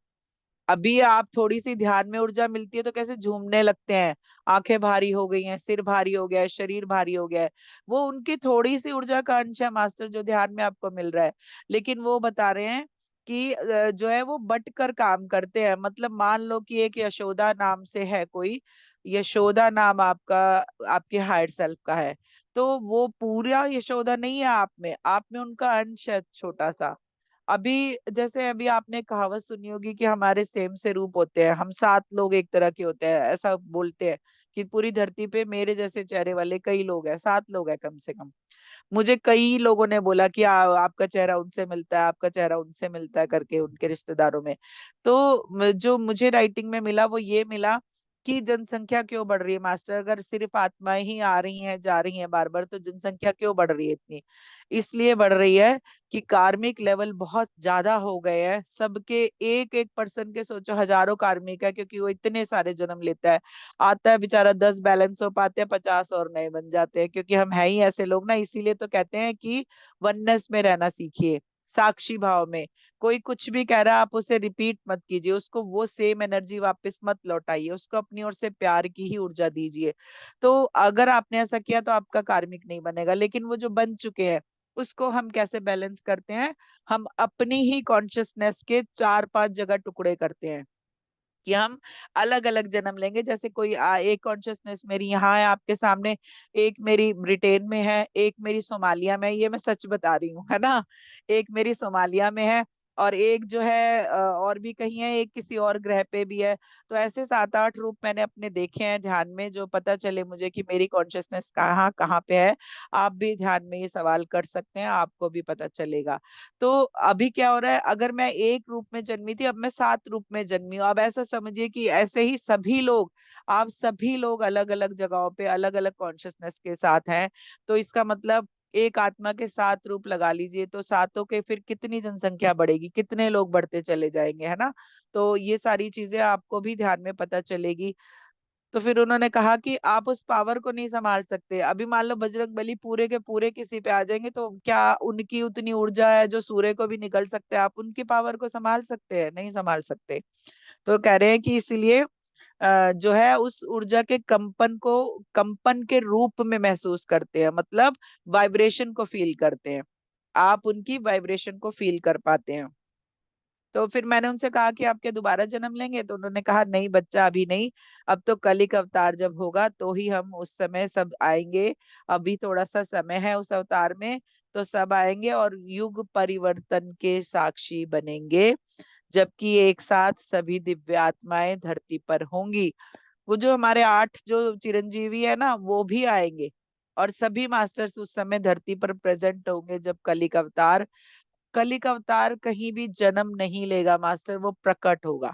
अभी आप थोड़ी सी ध्यान में ऊर्जा मिलती है तो कैसे झूमने लगते हैं, आंखें भारी हो गई हैं, सिर भारी हो गया है, शरीर भारी हो गया है। वो उनकी थोड़ी सी ऊर्जा का अंश है मास्टर, जो ध्यान में आपको मिल रहा है। लेकिन वो बता रहे हैं कि जो है वो बट कर काम करते हैं। मतलब मान लो कि एक यशोदा नाम से है कोई, यशोदा नाम आपका, आपके हायर सेल्फ का है, तो वो पूरा यशोदा नहीं है आप में उनका अंश है छोटा सा। अभी जैसे अभी आपने कहावत सुनी होगी कि हमारे सेम से रूप होते हैं, हम 7 लोग एक तरह के होते हैं, ऐसा बोलते हैं कि पूरी धरती पे मेरे जैसे चेहरे वाले कई लोग हैं, 7 लोग हैं कम से कम। मुझे कई लोगों ने बोला कि आपका चेहरा उनसे मिलता है, आपका चेहरा उनसे मिलता है करके, उनके रिश्तेदारों में। तो जो मुझे राइटिंग में मिला वो ये मिला कि जनसंख्या क्यों बढ़ रही है मास्टर, अगर सिर्फ आत्माएं ही आ रही हैं जा रही हैं बार बार, तो जनसंख्या क्यों बढ़ रही है इतनी? इसलिए बढ़ रही है कि कार्मिक लेवल बहुत ज्यादा हो गए हैं सबके। एक एक पर्सन के सोचो हजारों कार्मिक है, क्योंकि वो इतने सारे जन्म लेता है। आता है बेचारा 10 बैलेंस हो पाते हैं, 50 और नए बन जाते हैं, क्योंकि हम है ही ऐसे लोग ना। इसीलिए तो कहते हैं कि वननेस में रहना सीखिए, साक्षी भाव में। कोई कुछ भी कह रहा है आप उसे रिपीट मत कीजिए, उसको वो सेम एनर्जी वापस मत लौटाइए, उसको अपनी ओर से प्यार की ही ऊर्जा दीजिए। तो अगर आपने ऐसा किया तो आपका कार्मिक नहीं बनेगा। लेकिन वो जो बन चुके हैं उसको हम कैसे बैलेंस करते हैं? हम अपनी ही कॉन्शियसनेस के 4-5 जगह टुकड़े करते हैं कि हम अलग अलग जन्म लेंगे। जैसे कोई एक कॉन्शियसनेस मेरी यहाँ है आपके सामने, एक मेरी ब्रिटेन में है, एक मेरी सोमालिया में है, ये मैं सच बता रही हूँ, है ना। एक मेरी सोमालिया में है, और एक जो है और भी कहीं है, एक किसी और ग्रह पे भी है। तो ऐसे 7-8 रूप मैंने अपने देखे हैं ध्यान में, जो पता चले मुझे कि मेरी कॉन्शियसनेस कहाँ कहाँ पे है। आप भी ध्यान में ये सवाल कर सकते हैं, आपको भी पता चलेगा। तो अभी क्या हो रहा है, अगर मैं एक रूप में जन्मी थी, अब मैं 7 रूप में जन्मी हूँ। अब ऐसा समझिए कि ऐसे ही सभी लोग, आप सभी लोग अलग अलग जगहों पे अलग अलग कॉन्शियसनेस के साथ हैं। तो इसका मतलब एक आत्मा के 7 रूप लगा लीजिए, तो सातों के फिर कितनी जनसंख्या बढ़ेगी, कितने लोग बढ़ते चले जाएंगे, है ना। तो ये सारी चीजें आपको भी ध्यान में पता चलेगी। तो फिर उन्होंने कहा कि आप उस पावर को नहीं संभाल सकते। अभी मान लो बजरंग बली पूरे के पूरे किसी पे आ जाएंगे, तो क्या उनकी उतनी ऊर्जा है जो सूर्य को भी निकल सकते हैं? आप उनकी पावर को संभाल सकते हैं? नहीं संभाल सकते। तो कह रहे हैं कि इसीलिए जो है उस ऊर्जा के कंपन को कंपन के रूप में महसूस करते हैं, मतलब वाइब्रेशन को फील करते हैं। आप उनकी वाइब्रेशन को फील कर पाते हैं। तो फिर मैंने उनसे कहा कि आप क्या दोबारा जन्म लेंगे? तो उन्होंने कहा नहीं बच्चा, अभी नहीं। अब तो कलिक अवतार जब होगा तो ही हम उस समय सब आएंगे। अभी थोड़ा सा समय है उस अवतार में, तो सब आएंगे और युग परिवर्तन के साक्षी बनेंगे, जबकि एक साथ सभी दिव्य आत्माएं धरती पर होंगी। वो जो हमारे 8 जो चिरंजीवी है ना, वो भी आएंगे, और सभी मास्टर्स उस समय धरती पर प्रेजेंट होंगे जब कलिक अवतार। कलिक अवतार कहीं भी जन्म नहीं लेगा मास्टर, वो प्रकट होगा।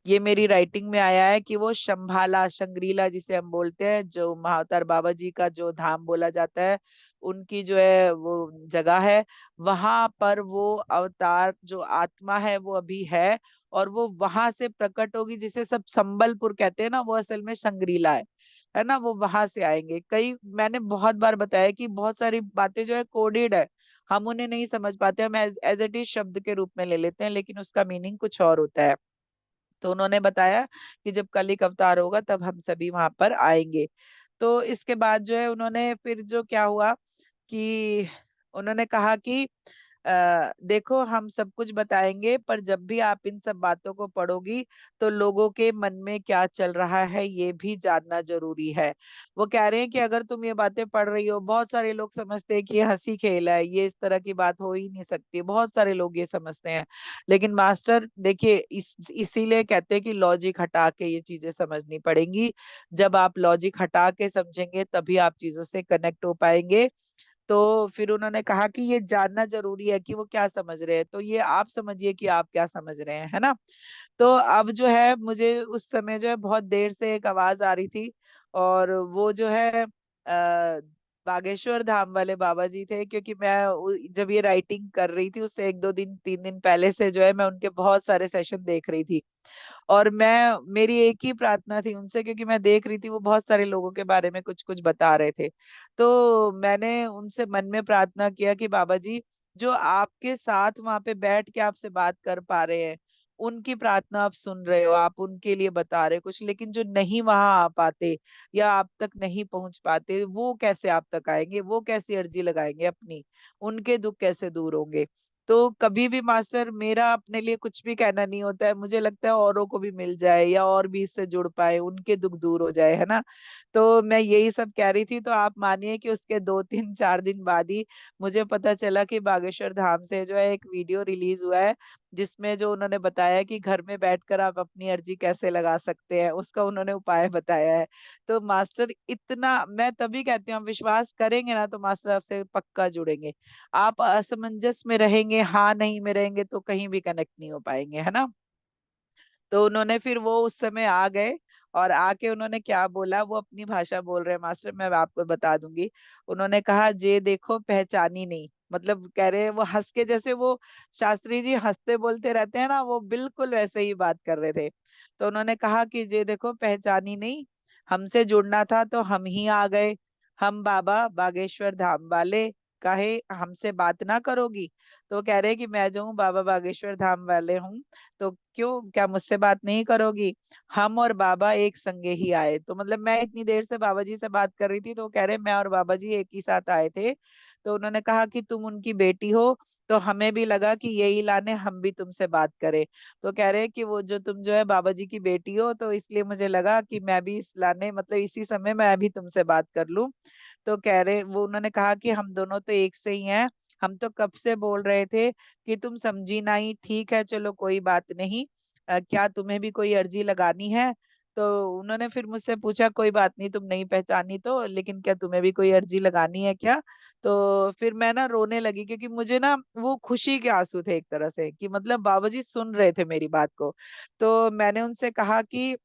ये मेरी राइटिंग में आया है कि वो शंभाला शंग्रीला जिसे हम बोलते हैं, जो महाअवतार बाबा जी का जो धाम बोला जाता है, उनकी जो है वो जगह है, वहां पर वो अवतार जो आत्मा है वो अभी है। और वो वहां से प्रकट होगी, जिसे सब संबलपुर कहते हैं ना, वो असल में शंग्रीला है ना। वो वहां से आएंगे। कई मैंने बहुत बार बताया कि बहुत सारी बातें जो है कोडेड है, हम उन्हें नहीं समझ पाते, हम एज इट इज शब्द के रूप में ले लेते हैं, लेकिन उसका मीनिंग कुछ और होता है। तो उन्होंने बताया कि जब कलिक अवतार होगा तब हम सभी वहां पर आएंगे। तो इसके बाद जो है उन्होंने फिर जो क्या हुआ कि उन्होंने कहा कि देखो हम सब कुछ बताएंगे, पर जब भी आप इन सब बातों को पढ़ोगी तो लोगों के मन में क्या चल रहा है ये भी जानना जरूरी है। वो कह रहे हैं कि अगर तुम ये बातें पढ़ रही हो, बहुत सारे लोग समझते हैं कि ये हंसी खेल है, ये इस तरह की बात हो ही नहीं सकती, बहुत सारे लोग ये समझते हैं। लेकिन मास्टर देखिए, इसीलिए कहते हैं कि लॉजिक हटा के ये चीजें समझनी पड़ेंगी। जब आप लॉजिक हटा के समझेंगे तभी आप चीजों से कनेक्ट हो पाएंगे। तो फिर उन्होंने कहा कि ये जानना जरूरी है कि वो क्या समझ रहे हैं, तो ये आप समझिए कि आप क्या समझ रहे हैं, है ना। तो अब जो है मुझे उस समय जो है बहुत देर से एक आवाज आ रही थी, और वो जो है बागेश्वर धाम वाले बाबा जी थे, क्योंकि मैं जब ये राइटिंग कर रही थी उससे एक दो दिन 3 दिन पहले से जो है मैं उनके बहुत सारे सेशन देख रही थी। और मैं मेरी एक ही प्रार्थना थी उनसे, क्योंकि मैं देख रही थी वो बहुत सारे लोगों के बारे में कुछ कुछ बता रहे थे। तो मैंने उनसे मन में प्रार्थना किया कि बाबा जी, जो आपके साथ वहां पे बैठ के आपसे बात कर पा रहे हैं, उनकी प्रार्थना आप सुन रहे हो, आप उनके लिए बता रहे हो कुछ, लेकिन जो नहीं वहां आ पाते या आप तक नहीं पहुंच पाते, वो कैसे आप तक आएंगे, वो कैसी अर्जी लगाएंगे अपनी, उनके दुख कैसे दूर होंगे। तो कभी भी मास्टर मेरा अपने लिए कुछ भी कहना नहीं होता है, मुझे लगता है औरों को भी मिल जाए या और भी इससे जुड़ पाए, उनके दुख दूर हो जाए, है ना। तो मैं यही सब कह रही थी। तो आप मानिए कि उसके 2 3 4 दिन बाद ही मुझे पता चला कि बागेश्वर धाम से जो है एक वीडियो रिलीज हुआ है, जिसमें जो उन्होंने बताया कि घर में बैठकर आप अपनी अर्जी कैसे लगा सकते हैं, उसका उन्होंने उपाय बताया है। तो मास्टर इतना, मैं तभी कहती हूँ, आप विश्वास करेंगे ना तो मास्टर आपसे पक्का जुड़ेंगे। आप असमंजस में रहेंगे, हाँ नहीं में रहेंगे, तो कहीं भी कनेक्ट नहीं हो पाएंगे, है ना। तो उन्होंने फिर वो उस समय आ गए, और आके उन्होंने क्या बोला, वो अपनी भाषा बोल रहे हैं मास्टर, मैं आपको बता दूंगी। उन्होंने कहा, जे देखो पहचानी नहीं, मतलब कह रहे हैं वो हंस के, जैसे वो शास्त्री जी हंसते बोलते रहते हैं ना, वो बिल्कुल वैसे ही बात कर रहे थे। तो उन्होंने कहा कि जे देखो पहचानी नहीं, हमसे जुड़ना था तो हम ही आ गए, हम बाबा बागेश्वर धाम वाले, काहे हमसे बात ना करोगी। तो कह रहे हैं कि मैं जो हूँ बाबा बागेश्वर धाम वाले हूँ, तो क्यों, क्या मुझसे बात नहीं करोगी। हम और बाबा एक संगे ही आए, तो मतलब मैं इतनी देर से बाबा जी से बात कर रही थी, तो वो कह रहे मैं और बाबा जी एक ही साथ आए थे। तो उन्होंने कहा कि तुम उनकी बेटी हो, तो हमें भी लगा कि यही लाने हम भी तुमसे बात करें। तो कह रहे हैं कि वो जो तुम जो है बाबा जी की बेटी हो, तो इसलिए मुझे लगा कि मैं भी इस लाने, मतलब इसी समय मैं भी तुमसे बात कर लूं। तो कह रहे वो, उन्होंने कहा कि हम दोनों तो एक से ही हैं, हम तो कब से बोल रहे थे कि तुम समझी नहीं, ठीक है चलो कोई बात नहीं। क्या तुम्हें भी कोई अर्जी लगानी है। तो उन्होंने फिर मुझसे पूछा, कोई बात नहीं तुम नहीं पहचानी तो, लेकिन क्या तुम्हें भी कोई अर्जी लगानी है क्या। तो फिर मैं ना रोने लगी, क्योंकि मुझे ना वो खुशी के आंसू थे एक तरह से, कि मतलब बाबा जी सुन रहे थे मेरी बात को। तो मैंने उनसे कहा कि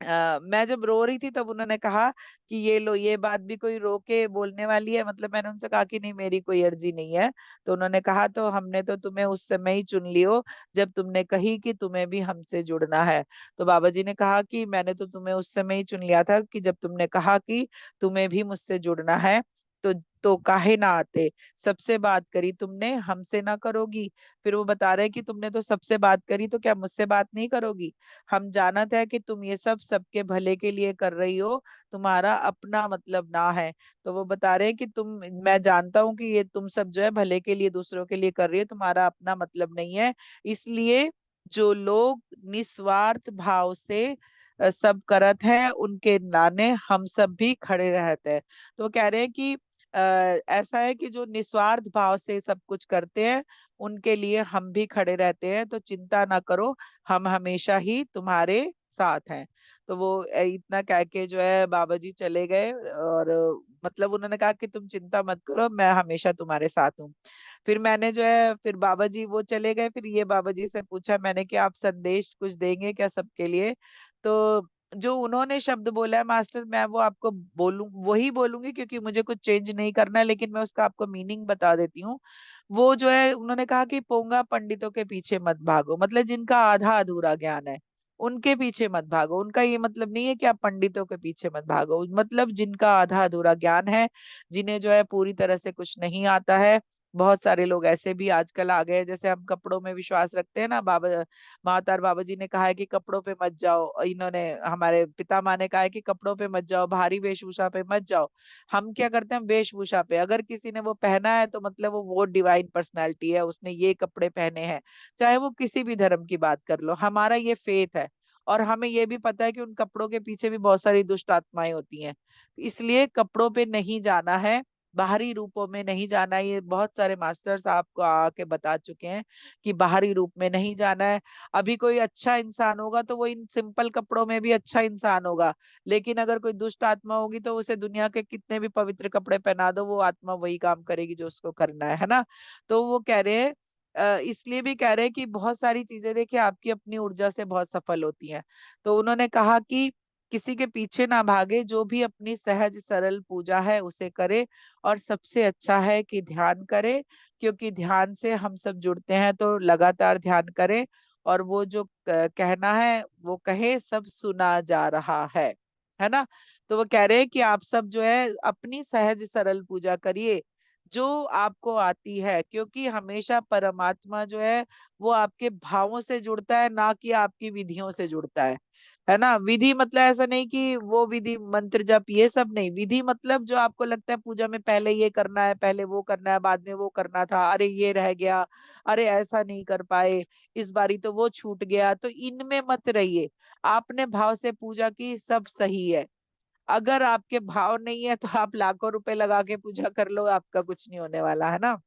मैं जब रो रही थी तब उन्होंने कहा कि ये लो, ये बात भी कोई रो के बोलने वाली है, मतलब मैंने उनसे कहा कि नहीं मेरी कोई अर्जी नहीं है। तो उन्होंने कहा, तो हमने तो तुम्हें उस समय ही चुन लियो जब तुमने कही कि तुम्हें भी हमसे जुड़ना है। तो बाबा जी ने कहा कि मैंने तो तुम्हें उस समय ही चुन लिया था कि जब तुमने कहा कि तुम्हें भी मुझसे जुड़ना है। तो तो काहे ना आते, सबसे बात करी तुमने, हमसे ना करोगी। फिर वो बता रहे कि तुमने तो सबसे बात करी, तो क्या मुझसे बात नहीं करोगी। हम जानत है कि तुम ये सब सबके भले के लिए कर रही हो, तुम्हारा अपना मतलब ना है। तो वो बता रहे हैं कि तुम, मैं जानता हूँ कि ये तुम सब जो है भले के लिए, दूसरों के लिए कर रही हो, तुम्हारा अपना मतलब नहीं है। इसलिए जो लोग निस्वार्थ भाव से सब करत है, उनके लाने हम सब भी खड़े रहते हैं। तो वो कह रहे हैं कि ऐसा है कि जो निस्वार्थ भाव से सब कुछ करते हैं, उनके लिए हम भी खड़े रहते हैं, तो चिंता ना करो, हम हमेशा ही तुम्हारे साथ हैं। तो वो इतना कह के जो है बाबा जी चले गए, और मतलब उन्होंने कहा कि तुम चिंता मत करो, मैं हमेशा तुम्हारे साथ हूँ। फिर मैंने जो है, फिर बाबा जी वो चले गए, फिर ये बाबा जी से पूछा मैंने कि आप संदेश कुछ देंगे क्या सबके लिए। तो जो उन्होंने शब्द बोला है मास्टर, मैं वो आपको बोलूं, वही बोलूंगी, क्योंकि मुझे कुछ चेंज नहीं करना है, लेकिन मैं उसका आपको मीनिंग बता देती हूँ। वो जो है, उन्होंने कहा कि पोंगा पंडितों के पीछे मत भागो, मतलब जिनका आधा अधूरा ज्ञान है उनके पीछे मत भागो। उनका ये मतलब नहीं है कि आप पंडितों के पीछे मत भागो, मतलब जिनका आधा अधूरा ज्ञान है, जिन्हें जो है पूरी तरह से कुछ नहीं आता है, बहुत सारे लोग ऐसे भी आजकल आ गए हैं, जैसे हम कपड़ों में विश्वास रखते हैं ना, बाबा महातार बाबा जी ने कहा है कि कपड़ों पे मत जाओ, इन्होंने हमारे पितामह ने कहा है कि कपड़ों पे मत जाओ, भारी वेशभूषा पे मत जाओ। हम क्या करते हैं, वेशभूषा पे, अगर किसी ने वो पहना है तो मतलब वो डिवाइन पर्सनालिटी है, उसने ये कपड़े पहने हैं। चाहे वो किसी भी धर्म की बात कर लो, हमारा ये फेथ है। और हमें ये भी पता है कि उन कपड़ों के पीछे भी बहुत सारी दुष्ट आत्माएं होती हैं। इसलिए कपड़ों पे नहीं जाना है, बाहरी रूपों में नहीं जाना है। ये बहुत सारे मास्टर्स आपको आके बता चुके हैं कि बाहरी रूप में नहीं जाना है। अभी कोई अच्छा इंसान होगा तो वो इन सिंपल कपड़ों में भी अच्छा इंसान होगा, लेकिन अगर कोई दुष्ट आत्मा होगी तो उसे दुनिया के कितने भी पवित्र कपड़े पहना दो, वो आत्मा वही काम करेगी जो उसको करना है ना। तो वो कह रहे हैं, इसलिए भी कह रहे हैं कि बहुत सारी चीजें देखिए आपकी अपनी ऊर्जा से बहुत सफल होती हैं। तो उन्होंने कहा कि किसी के पीछे ना भागे, जो भी अपनी सहज सरल पूजा है उसे करे। और सबसे अच्छा है कि ध्यान करे, क्योंकि ध्यान से हम सब जुड़ते हैं, तो लगातार ध्यान करें। और वो जो कहना है वो कहे, सब सुना जा रहा है ना। तो वो कह रहे हैं कि आप सब जो है अपनी सहज सरल पूजा करिए, जो आपको आती है, क्योंकि हमेशा परमात्मा जो है वो आपके भावों से जुड़ता है, ना कि आपकी विधियों से जुड़ता है ना। विधि मतलब ऐसा नहीं कि वो विधि मंत्र जप ये सब नहीं, विधि मतलब जो आपको लगता है पूजा में पहले ये करना है, पहले वो करना है, बाद में वो करना था, अरे ये रह गया, अरे ऐसा नहीं कर पाए, इस बारी तो वो छूट गया, तो इनमें मत रहिए। आपने भाव से पूजा की, सब सही है। अगर आपके भाव नहीं है तो आप लाखों रुपए लगा के पूजा कर लो, आपका कुछ नहीं होने वाला है ना।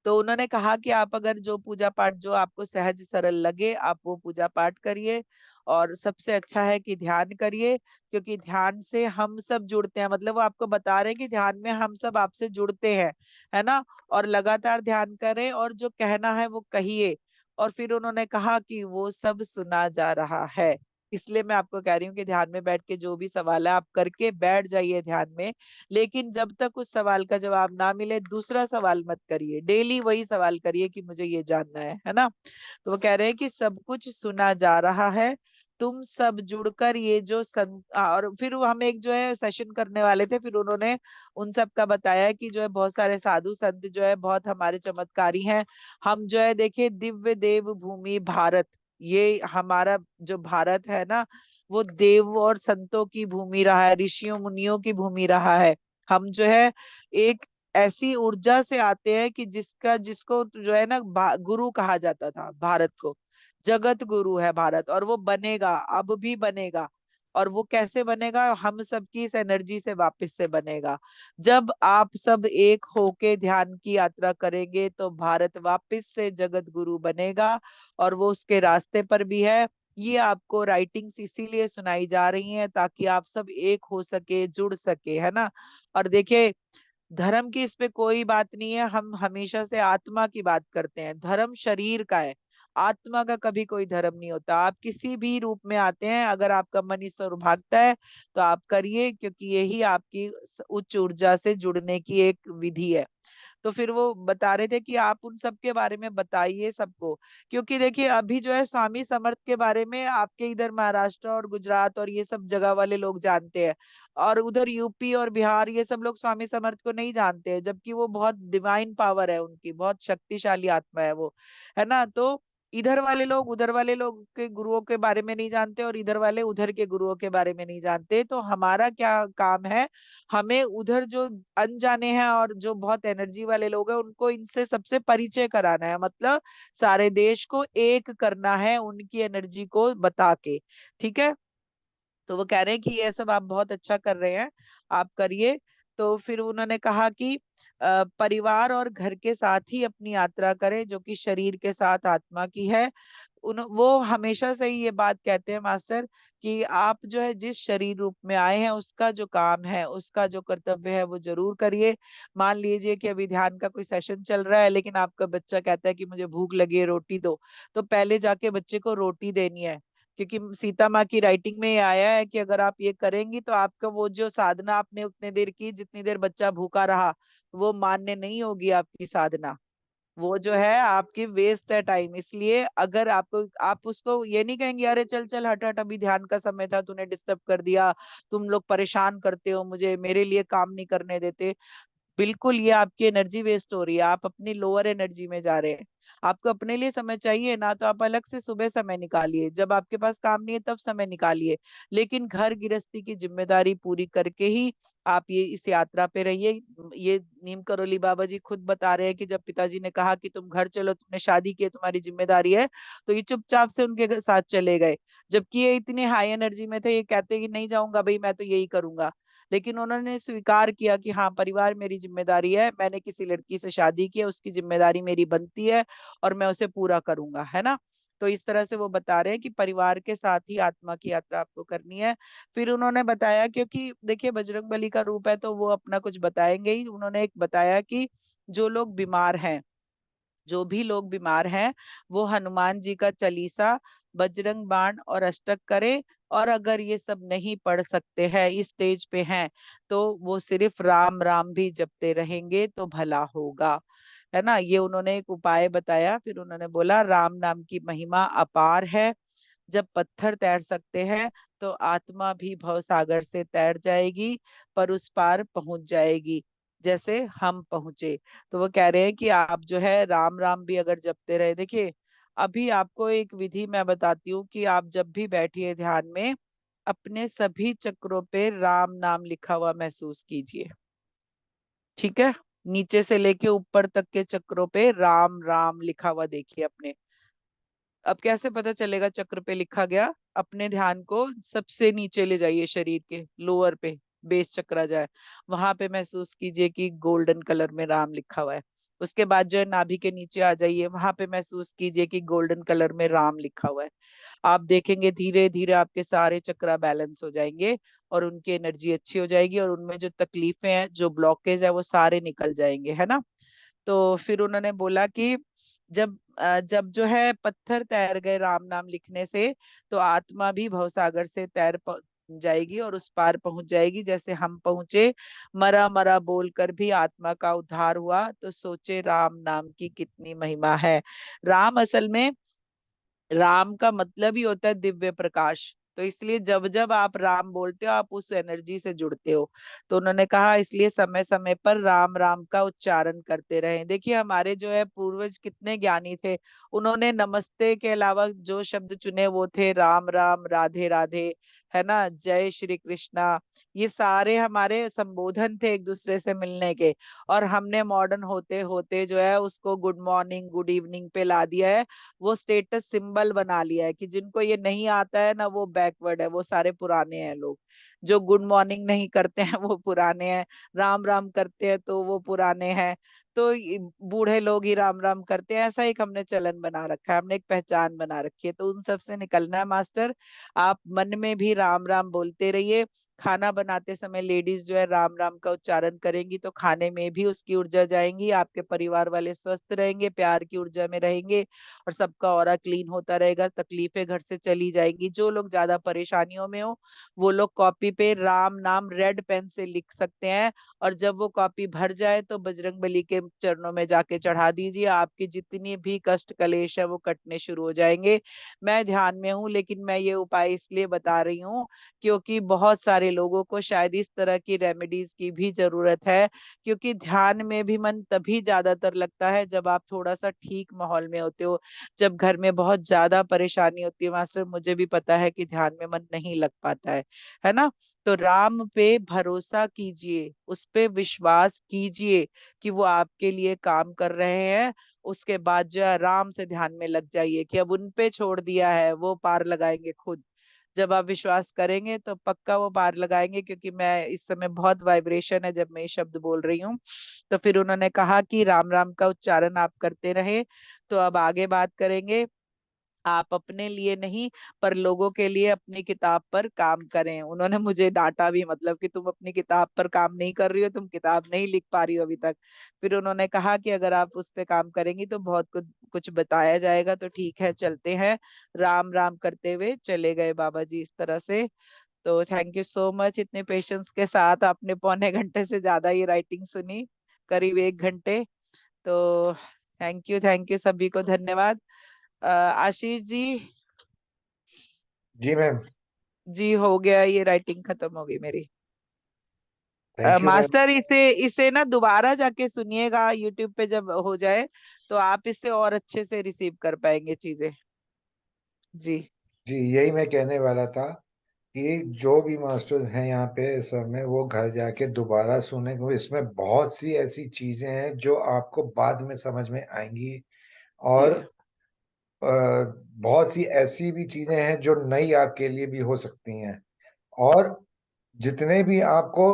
तो उन्होंने कहा कि आप अगर जो पूजा पाठ जो आपको सहज सरल लगे, आप वो पूजा पाठ करिए। और सबसे अच्छा है कि ध्यान करिए, क्योंकि ध्यान से हम सब जुड़ते हैं, मतलब वो आपको बता रहे हैं कि ध्यान में हम सब आपसे जुड़ते हैं, है ना। और लगातार ध्यान करें और जो कहना है वो कहिए। और फिर उन्होंने कहा कि वो सब सुना जा रहा है। इसलिए मैं आपको कह रही हूँ कि ध्यान में बैठ के जो भी सवाल है आप करके बैठ जाइए ध्यान में। लेकिन जब तक उस सवाल का जवाब ना मिले, दूसरा सवाल मत करिए, डेली वही सवाल करिए कि मुझे ये जानना है ना। तो वो कह रहे हैं कि सब कुछ सुना जा रहा है, तुम सब जुड़कर ये जो और फिर वो हम एक जो है सेशन करने वाले थे, फिर उन्होंने उन सब का बताया कि जो है बहुत सारे साधु संत जो है बहुत हमारे चमत्कारी हैं। हम जो है देखिए, दिव्य देव भूमि भारत, ये हमारा जो भारत है ना, वो देव और संतों की भूमि रहा है, ऋषियों मुनियों की भूमि रहा है। हम जो है एक ऐसी ऊर्जा से आते हैं कि जिसका जिसको जो है ना गुरु कहा जाता था भारत को। जगत गुरु है भारत, और वो बनेगा, अब भी बनेगा। और वो कैसे बनेगा, हम सबकी इस एनर्जी से वापस से बनेगा। जब आप सब एक होके ध्यान की यात्रा करेंगे तो भारत वापस से जगत गुरु बनेगा। और वो उसके रास्ते पर भी है। ये आपको राइटिंग्स इसीलिए सुनाई जा रही हैं ताकि आप सब एक हो सके, जुड़ सके, है ना। और देखिए, धर्म की इस पे कोई बात नहीं है, हम हमेशा से आत्मा की बात करते हैं, धर्म शरीर का है, आत्मा का कभी कोई धर्म नहीं होता। आप किसी भी रूप में आते हैं, अगर आपका मन इस ओर भागता है तो आप करिए, क्योंकि यही आपकी उच्च ऊर्जा से जुड़ने की एक विधि है। तो फिर वो बता रहे थे कि आप उन सब के बारे में बताइए सबको, क्योंकि देखिए अभी जो है स्वामी समर्थ के बारे में आपके इधर महाराष्ट्र और गुजरात और ये सब जगह वाले लोग जानते हैं, और उधर यूपी और बिहार ये सब लोग स्वामी समर्थ को नहीं जानते हैं, जबकि वो बहुत डिवाइन पावर है उनकी, बहुत शक्तिशाली आत्मा है वो, है ना। तो इधर वाले लोग उधर वाले लोग के गुरुओं के बारे में नहीं जानते, और इधर वाले उधर के गुरुओं के बारे में नहीं जानते। तो हमारा क्या काम है, हमें उधर जो अनजाने हैं और जो बहुत एनर्जी वाले लोग हैं उनको इनसे सबसे परिचय कराना है, मतलब सारे देश को एक करना है उनकी एनर्जी को बता के। ठीक है। तो वो कह रहे हैं कि ये सब आप बहुत अच्छा कर रहे हैं, आप करिए। तो फिर उन्होंने कहा कि परिवार और घर के साथ ही अपनी यात्रा करें, जो कि शरीर के साथ आत्मा की है। वो हमेशा से ही ये बात कहते हैं मास्टर, कि आप जो है जिस शरीर रूप में आए हैं उसका जो काम है, उसका जो कर्तव्य है वो जरूर करिए। मान लीजिए कि अभी ध्यान का कोई सेशन चल रहा है, लेकिन आपका बच्चा कहता है कि मुझे भूख लगी है, रोटी दो। तो पहले जाके बच्चे को रोटी देनी है, क्योंकि सीता माँ की राइटिंग में ये आया है कि अगर आप ये करेंगी तो आपका वो जो साधना आपने उतने देर की, जितनी देर बच्चा भूखा रहा, वो मान्य नहीं होगी आपकी साधना। वो जो है आपकी वेस्ट है टाइम। इसलिए अगर आपको, आप उसको ये नहीं कहेंगे अरे चल चल हट हट, अभी ध्यान का समय था, तूने डिस्टर्ब कर दिया, तुम लोग परेशान करते हो मुझे, मेरे लिए काम नहीं करने देते। बिल्कुल, ये आपकी एनर्जी वेस्ट हो रही है, आप अपनी लोअर एनर्जी में जा रहे हैं। आपको अपने लिए समय चाहिए ना, तो आप अलग से सुबह समय निकालिए, जब आपके पास काम नहीं है तब समय निकालिए, लेकिन घर गृहस्थी की जिम्मेदारी पूरी करके ही आप ये इस यात्रा पे रहिए। ये नीम करोली बाबा जी खुद बता रहे हैं कि जब पिताजी ने कहा कि तुम घर चलो, तुमने शादी की है, तुम्हारी जिम्मेदारी है, तो ये चुपचाप से उनके साथ चले गए। जबकि ये इतने हाई एनर्जी में थे, ये कहते कि नहीं जाऊंगा भाई, मैं तो यही करूंगा। लेकिन उन्होंने स्वीकार किया कि हाँ, परिवार मेरी जिम्मेदारी है, मैंने किसी लड़की से शादी की है, उसकी जिम्मेदारी मेरी बनती है, और मैं उसे पूरा करूंगा, है ना। तो इस तरह से वो बता रहे हैं कि परिवार के साथ ही आत्मा की यात्रा आपको करनी है। फिर उन्होंने बताया, क्योंकि देखिए बजरंग बली का रूप है तो वो अपना कुछ बताएंगे ही, उन्होंने एक बताया कि जो लोग बीमार हैं, जो भी लोग बीमार हैं, वो हनुमान जी का चालीसा, बजरंग बाण और अष्टक करे। और अगर ये सब नहीं पढ़ सकते हैं, इस स्टेज पे हैं, तो वो सिर्फ राम राम भी जपते रहेंगे तो भला होगा, है ना। ये उन्होंने एक उपाय बताया। फिर उन्होंने बोला राम नाम की महिमा अपार है। जब पत्थर तैर सकते हैं, तो आत्मा भी भव सागर से तैर जाएगी, पर उस पार पहुंच जाएगी, जैसे हम पहुंचे। तो वो कह रहे हैं कि आप जो है राम राम भी अगर जपते रहे, देखिए अभी आपको एक विधि मैं बताती हूँ कि आप जब भी बैठिए ध्यान में, अपने सभी चक्रों पे राम नाम लिखा हुआ महसूस कीजिए, ठीक है। नीचे से लेके ऊपर तक के चक्रों पे राम राम लिखा हुआ देखिए अपने। अब कैसे पता चलेगा चक्र पे लिखा गया? अपने ध्यान को सबसे नीचे ले जाइए, शरीर के लोअर पे, बेस चक्र आ जाए, वहां पे महसूस कीजिए कि गोल्डन कलर में राम लिखा हुआ है। उसके बाद जो है नाभि के नीचे आ जाइए, वहां पे महसूस कीजिए कि गोल्डन कलर में राम लिखा हुआ है। आप देखेंगे धीरे धीरे आपके सारे चक्रा बैलेंस हो जाएंगे, और उनकी एनर्जी अच्छी हो जाएगी, और उनमें जो तकलीफें हैं, जो ब्लॉकेज है, वो सारे निकल जाएंगे, है ना। तो फिर उन्होंने बोला कि जब जो है पत्थर तैर गए राम नाम लिखने से, तो आत्मा भी भवसागर से जाएगी और उस पार पहुंच जाएगी, जैसे हम पहुंचे। मरा मरा बोलकर भी आत्मा का उद्धार हुआ, तो सोचे राम नाम की कितनी महिमा है। राम असल में, राम का मतलब ही होता है दिव्य प्रकाश। तो इसलिए जब जब आप राम बोलते हो, आप उस एनर्जी से जुड़ते हो। तो उन्होंने कहा इसलिए समय समय पर राम राम का उच्चारण करते रहें। देखिए हमारे जो है पूर्वज कितने ज्ञानी थे, उन्होंने नमस्ते के अलावा जो शब्द चुने वो थे राम राम, राधे राधे, है ना, जय श्री कृष्णा। ये सारे हमारे संबोधन थे एक दूसरे से मिलने के। और हमने मॉडर्न होते होते जो है उसको गुड मॉर्निंग गुड इवनिंग पे ला दिया है। वो स्टेटस सिंबल बना लिया है कि जिनको ये नहीं आता है ना, वो बैकवर्ड है, वो सारे पुराने हैं लोग। जो गुड मॉर्निंग नहीं करते हैं वो पुराने हैं, राम राम करते हैं तो वो पुराने हैं। तो बूढ़े लोग ही राम राम करते हैं, ऐसा एक हमने चलन बना रखा है, हमने एक पहचान बना रखी है। तो उन सब से निकलना है मास्टर। आप मन में भी राम राम बोलते रहिए। खाना बनाते समय लेडीज जो है राम राम का उच्चारण करेंगी, तो खाने में भी उसकी ऊर्जा जाएंगी, आपके परिवार वाले स्वस्थ रहेंगे, प्यार की ऊर्जा में रहेंगे, और सबका ऑरा क्लीन होता रहेगा, तकलीफें घर से चली जाएंगी। जो लोग ज्यादा परेशानियों में हो, वो लोग कॉपी पे राम नाम रेड पेन से लिख सकते हैं। और जब वो कॉपी भर जाए, तो बजरंग बली के चरणों में जाके चढ़ा दीजिए, आपकी जितनी भी कष्ट कलेश है वो कटने शुरू हो जाएंगे। मैं ध्यान में हूँ, लेकिन मैं ये उपाय इसलिए बता रही हूँ क्योंकि बहुत सारे लोगों को शायद इस तरह की रेमेडीज की भी जरूरत है। क्योंकि ध्यान में भी मन तभी ज्यादातर लगता है जब आप थोड़ा सा ठीक माहौल में होते हो। जब घर में बहुत ज्यादा परेशानी होती है मास्टर, मुझे भी पता है कि ध्यान में मन नहीं लग पाता है ना। तो राम पे भरोसा कीजिए, उस पे विश्वास कीजिए कि वो आपके लिए काम कर रहे हैं। उसके बाद जो है आराम से ध्यान में लग जाइए कि अब उन पे छोड़ दिया है, वो पार लगाएंगे खुद। जब आप विश्वास करेंगे तो पक्का वो पार लगाएंगे, क्योंकि मैं इस समय बहुत वाइब्रेशन है जब मैं ये शब्द बोल रही हूँ। तो फिर उन्होंने कहा कि राम राम का उच्चारण आप करते रहे। तो अब आगे बात करेंगे। आप अपने लिए नहीं, पर लोगों के लिए अपनी किताब पर काम करें। उन्होंने मुझे डांटा भी, मतलब कि तुम अपनी किताब पर काम नहीं कर रही हो, तुम किताब नहीं लिख पा रही हो अभी तक। फिर उन्होंने कहा कि अगर आप उस पे काम करेंगी तो बहुत कुछ कुछ बताया जाएगा, तो ठीक है चलते हैं। राम राम करते हुए चले गए बाबा जी इस तरह से। तो थैंक यू सो मच, इतने पेशेंस के साथ आपने पौने घंटे से ज्यादा ये राइटिंग सुनी, करीब 1 घंटे। तो थैंक यू सभी को, धन्यवाद। आशीष जी। जी मैम। जी हो गया, ये राइटिंग खत्म हो गई मेरी। Thank you ma'am. मास्टर, इसे इसे ना दोबारा जाके सुनिएगा यूट्यूब पे जब हो जाए, तो आप इससे और अच्छे से रिसीव कर पाएंगे चीजें। जी। जी यही मैं कहने वाला था कि जो भी मास्टर्स हैं यहाँ पे इस समय, वो घर जाके दोबारा सुने, क्योंकि इसमें बहुत सी ऐसी चीजें हैं जो आपको बाद में समझ में आएंगी। जी। और बहुत सी ऐसी भी चीजें हैं जो नई आपके लिए भी हो सकती हैं। और जितने भी आपको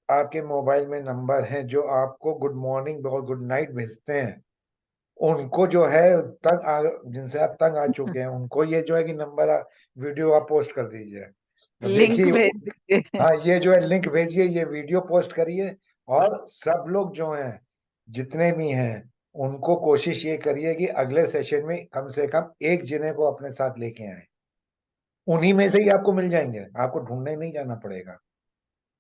आपके मोबाइल में नंबर हैं जो आपको गुड मॉर्निंग और गुड नाइट भेजते हैं, उनको जो है जिनसे आप तंग आ चुके हैं, उनको ये जो है कि वीडियो आप पोस्ट कर दीजिए। तो लिंक देखिए, भेज दीजिए। हाँ ये जो है लिंक भेजिए, ये वीडियो पोस्ट करिए। और सब लोग जो हैं, जितने भी हैं, उनको कोशिश ये करिए कि अगले सेशन में कम से कम एक जने को अपने साथ लेके आए। उन्हीं में से ही आपको मिल जाएंगे, आपको ढूंढने नहीं जाना पड़ेगा।